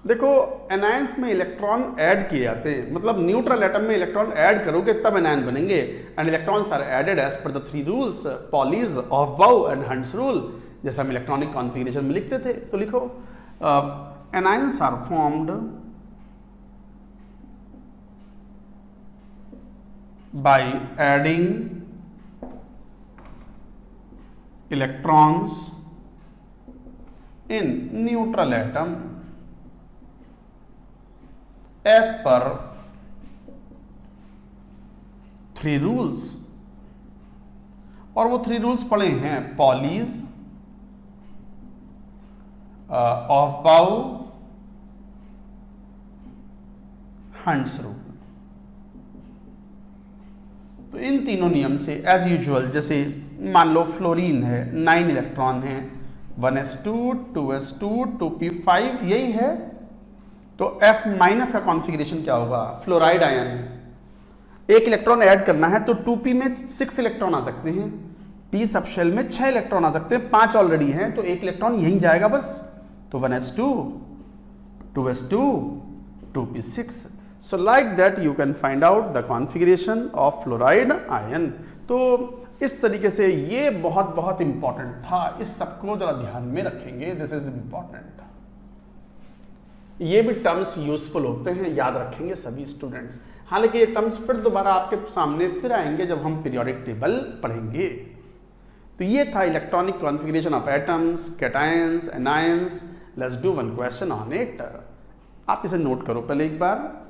देखो एनायंस में इलेक्ट्रॉन ऐड किए जाते हैं, मतलब न्यूट्रल एटम में इलेक्ट्रॉन ऐड करोगे तब एनायन बनेंगे। And electrons are added as per the 3 rules Pauli's, aufbau and Hund's rule, जैसा हम इलेक्ट्रॉनिक कॉन्फ़िगरेशन में लिखते थे। तो लिखो anions are formed by adding electrons in neutral atom as per 3 rules, और वो 3 रूल्स पढ़े हैं पॉलीज, ऑफ-बाउ, हंट्स रूल। तो इन तीनों नियम से एज यूजुअल, जैसे मान लो फ्लोरीन है, 9 इलेक्ट्रॉन है, 1s2 2s2 2p5 यही है, तो F माइनस का कॉन्फ़िगरेशन क्या होगा? फ्लोराइड आयन है, एक इलेक्ट्रॉन ऐड करना है तो 2p में 6 इलेक्ट्रॉन आ सकते हैं, p सब शेल में 6 इलेक्ट्रॉन आ सकते हैं, 5 ऑलरेडी हैं तो एक इलेक्ट्रॉन यहीं जाएगा बस। तो 1s2 2s2 2p6। So like that you can find out the configuration of fluoride ion। तो इस तरीके से ये बहुत बहुत इंपॉर्टेंट था, इस सबको जरा ध्यान में रखेंगे, दिस इज इंपॉर्टेंट। ये भी टर्म्स यूजफुल होते हैं, याद रखेंगे सभी स्टूडेंट्स। हालांकि ये टर्म्स फिर दोबारा आपके सामने फिर आएंगे जब हम पीरियोडिक टेबल पढ़ेंगे। तो ये था electronic configuration of atoms, cations, anions. Let's do one question on it. आप इसे नोट करो पहले एक बार।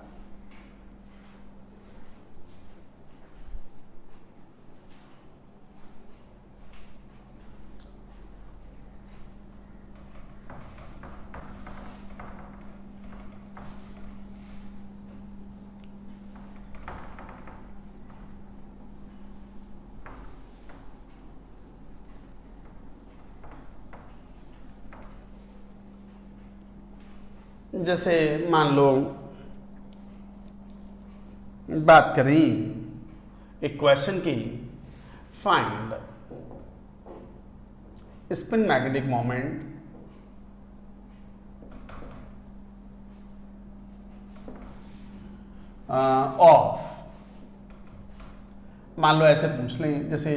जैसे मान लो बात करें एक क्वेश्चन की, find spin magnetic moment of, मान लो ऐसे पूछ लें जैसे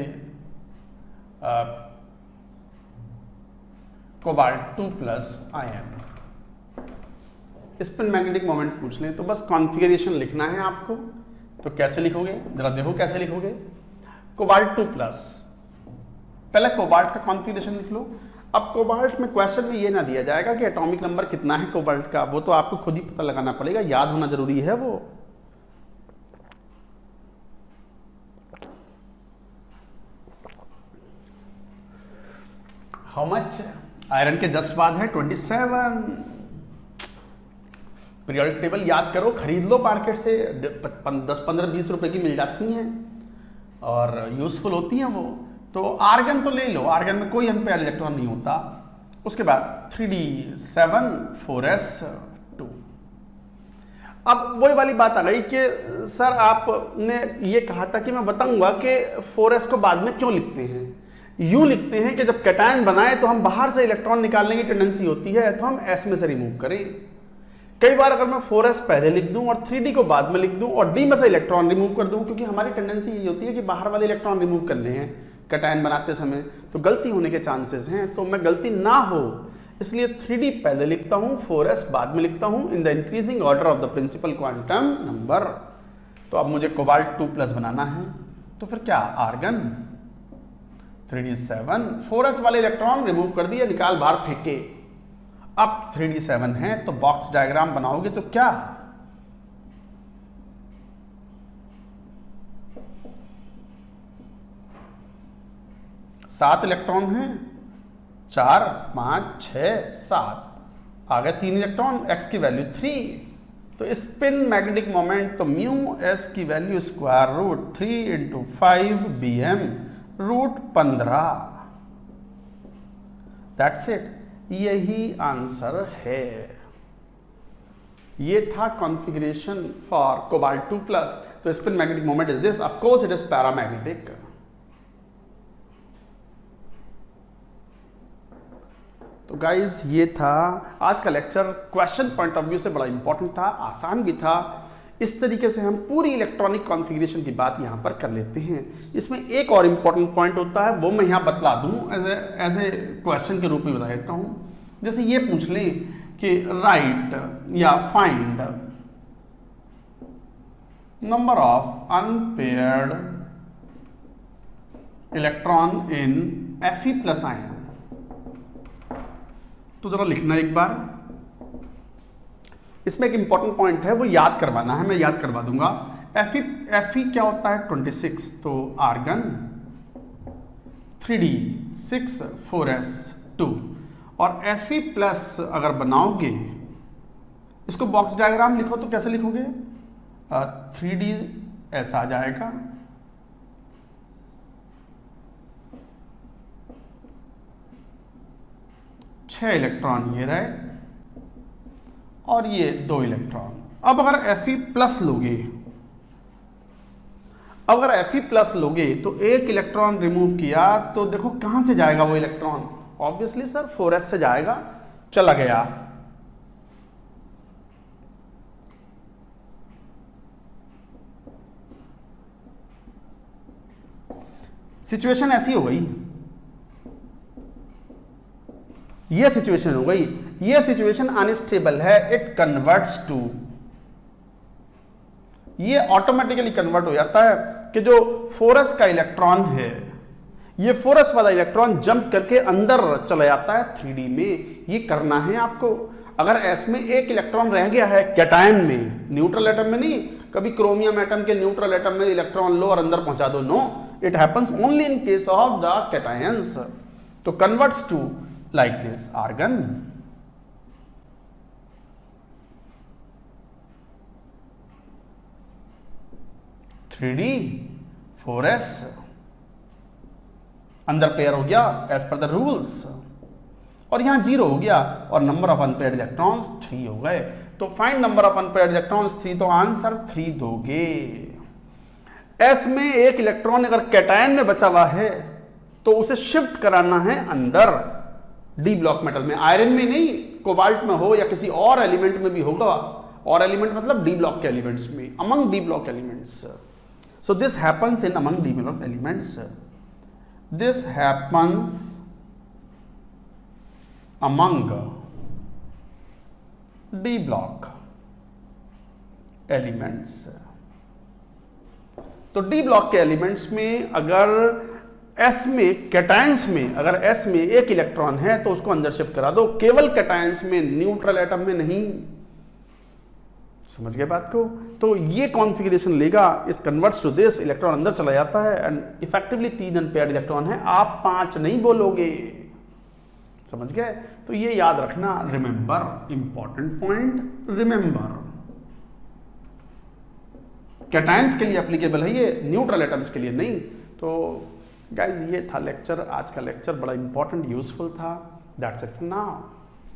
cobalt 2+ ion, spin magnetic moment पूछ लें तो बस कॉन्फ़िगरेशन लिखना है आपको। तो कैसे लिखोगे जरा देखो कैसे लिखोगे। कोबाल्ट 2+, पहले कोबाल्ट का कॉन्फ़िगरेशन लिख लो। अब कोबाल्ट में क्वेश्चन में ये ना दिया जाएगा कि एटॉमिक नंबर कितना है कोबाल्ट का, वो तो आपको खुद ही पता लगाना पड़ेगा, याद होना जरूरी है वो। How much? आयरन के जस्ट बाद है 27। पीरियोडिक टेबल याद करो, खरीद लो मार्केट से, 10 15 20 रुपए की मिल जाती हैं और यूजफुल होती हैं वो। तो आर्गन तो ले लो, आर्गन में कोई अनपेयर्ड इलेक्ट्रॉन नहीं होता। उसके बाद 3d7 4s2। अब वही वाली बात आ गई कि सर आपने ये कहा था कि मैं बताऊंगा कि 4s को बाद में क्यों लिखते हैं। यूं लिखते हैं कि जब कैटायन बनाए तो हम बाहर से इलेक्ट्रॉन निकालने की टेंडेंसी होती है, तो हम s में से रिमूव करें। कई बार अगर मैं 4s पहले लिख दूं और 3d को बाद में लिख दूं और d में से इलेक्ट्रॉन रिमूव कर दूं, क्योंकि हमारी टेंडेंसी ये होती है कि बाहर वाले इलेक्ट्रॉन रिमूव करने हैं कैटायन बनाते समय, तो गलती होने के चांसेस हैं। तो मैं गलती ना हो इसलिए 3d पहले लिखता हूं, 4s बाद में लिखता हूं, in the increasing order of the principal quantum number. तो अब मुझे कोबाल्ट 2+ बनाना है, तो फिर क्या, आर्गन 3d7, 4s वाले इलेक्ट्रॉन रिमूव कर दिए, निकाल बाहर फेंके। अब 3d7 है तो बॉक्स डायग्राम बनाओगे तो क्या, सात इलेक्ट्रॉन हैं, 4 5 6 7, आ गए 3 इलेक्ट्रॉन, x की वैल्यू 3। तो स्पिन मैग्नेटिक मोमेंट तो म्यू s की वैल्यू √3 × 5 bm √15। दैट्स इट, यही आंसर है। ये था कॉन्फ़िगरेशन फॉर कोबाल्ट 2+। तो spin magnetic moment is this, of course it is paramagnetic. तो गाइज ये था आज का lecture. Question point of view से बड़ा इंपॉर्टेंट था, आसान भी था। इस तरीके से हम पूरी इलेक्ट्रॉनिक कॉन्फ़िगरेशन की बात यहाँ पर कर लेते हैं। इसमें एक और इम्पॉर्टेंट पॉइंट होता है, वो मैं यहाँ बतला दूँ, एज ए क्वेश्चन के रूप में बता देता हूँ। जैसे ये पूछ लें कि राइट या find number of unpaired electron in Fe plus ion, तो जरा लिखना एक बार। इसमें एक इंपॉर्टेंट पॉइंट है, वो याद करवाना है, मैं याद करवा दूंगा। Fe क्या होता है 26, तो आर्गन 3d 6 4s 2, और Fe प्लस अगर बनाओगे, इसको बॉक्स डायग्राम लिखो तो कैसे लिखोगे, 3d ऐसा आ जाएगा, छह इलेक्ट्रॉन ये रहे और ये 2 इलेक्ट्रॉन। अब अगर Fe प्लस लोगे, अगर Fe प्लस लोगे तो एक इलेक्ट्रॉन रिमूव किया तो देखो कहां से जाएगा वो इलेक्ट्रॉन, ऑब्वियसली सर 4s से जाएगा, चला गया। सिचुएशन ऐसी हो गई, ये सिचुएशन हो गई, ये सिचुएशन अनस्टेबल है, इट कन्वर्ट्स टू, ये ऑटोमेटिकली कन्वर्ट हो जाता है कि जो 4s का इलेक्ट्रॉन है, ये 4s वाला इलेक्ट्रॉन जंप करके अंदर चला जाता है 3d में। ये करना है आपको। अगर s में एक इलेक्ट्रॉन रह गया है कैटायन में, न्यूट्रल एटम में नहीं, कभी क्रोमियम एटम के न्यूट्रल एटम में इलेक्ट्रॉन लो और अंदर पहुंचा दो, no, it happens only in case of the cations. तो converts to like this, argon 3d 4s अंदर पेयर हो गया एज पर द रूल्स, और यहां 0 हो गया और नंबर ऑफ अनपेयर्ड इलेक्ट्रॉन्स 3 हो गए। तो find number of unpaired electrons 3, तो आंसर 3 दोगे। s में एक इलेक्ट्रॉन अगर कैटायन में बचा हुआ है तो उसे शिफ्ट कराना है अंदर डी ब्लॉक मेटल में, आयरन में नहीं, कोबाल्ट में हो या किसी और एलिमेंट में भी होगा, और एलिमेंट मतलब डी ब्लॉक के एलिमेंट्स में, among D block elements. So this happens in among D block elements, this happens among D block elements. तो डी ब्लॉक के एलिमेंट्स में अगर S में कैटायंस में अगर S में एक इलेक्ट्रॉन है तो उसको अंदर शिफ्ट करा दो, केवल कैटायंस में, न्यूट्रल एटम में नहीं। समझ गए बात को? तो ये कॉन्फ़िगरेशन लेगा, इस कन्वर्ट्स टू दिस, इलेक्ट्रॉन अंदर चला जाता है एंड इफेक्टिवली 3 अनपेयर्ड इलेक्ट्रॉन है, आप 5 नहीं बोलोगे। समझ गए? तो ये याद रखना, remember, important point, remember. Cations के लिए एप्लीकेबल है ये, न्यूट्रल एटम्स के लिए नहीं। तो गाइज ये था लेक्चर, आज का लेक्चर बड़ा इंपॉर्टेंट, यूजफुल था। That's it for now.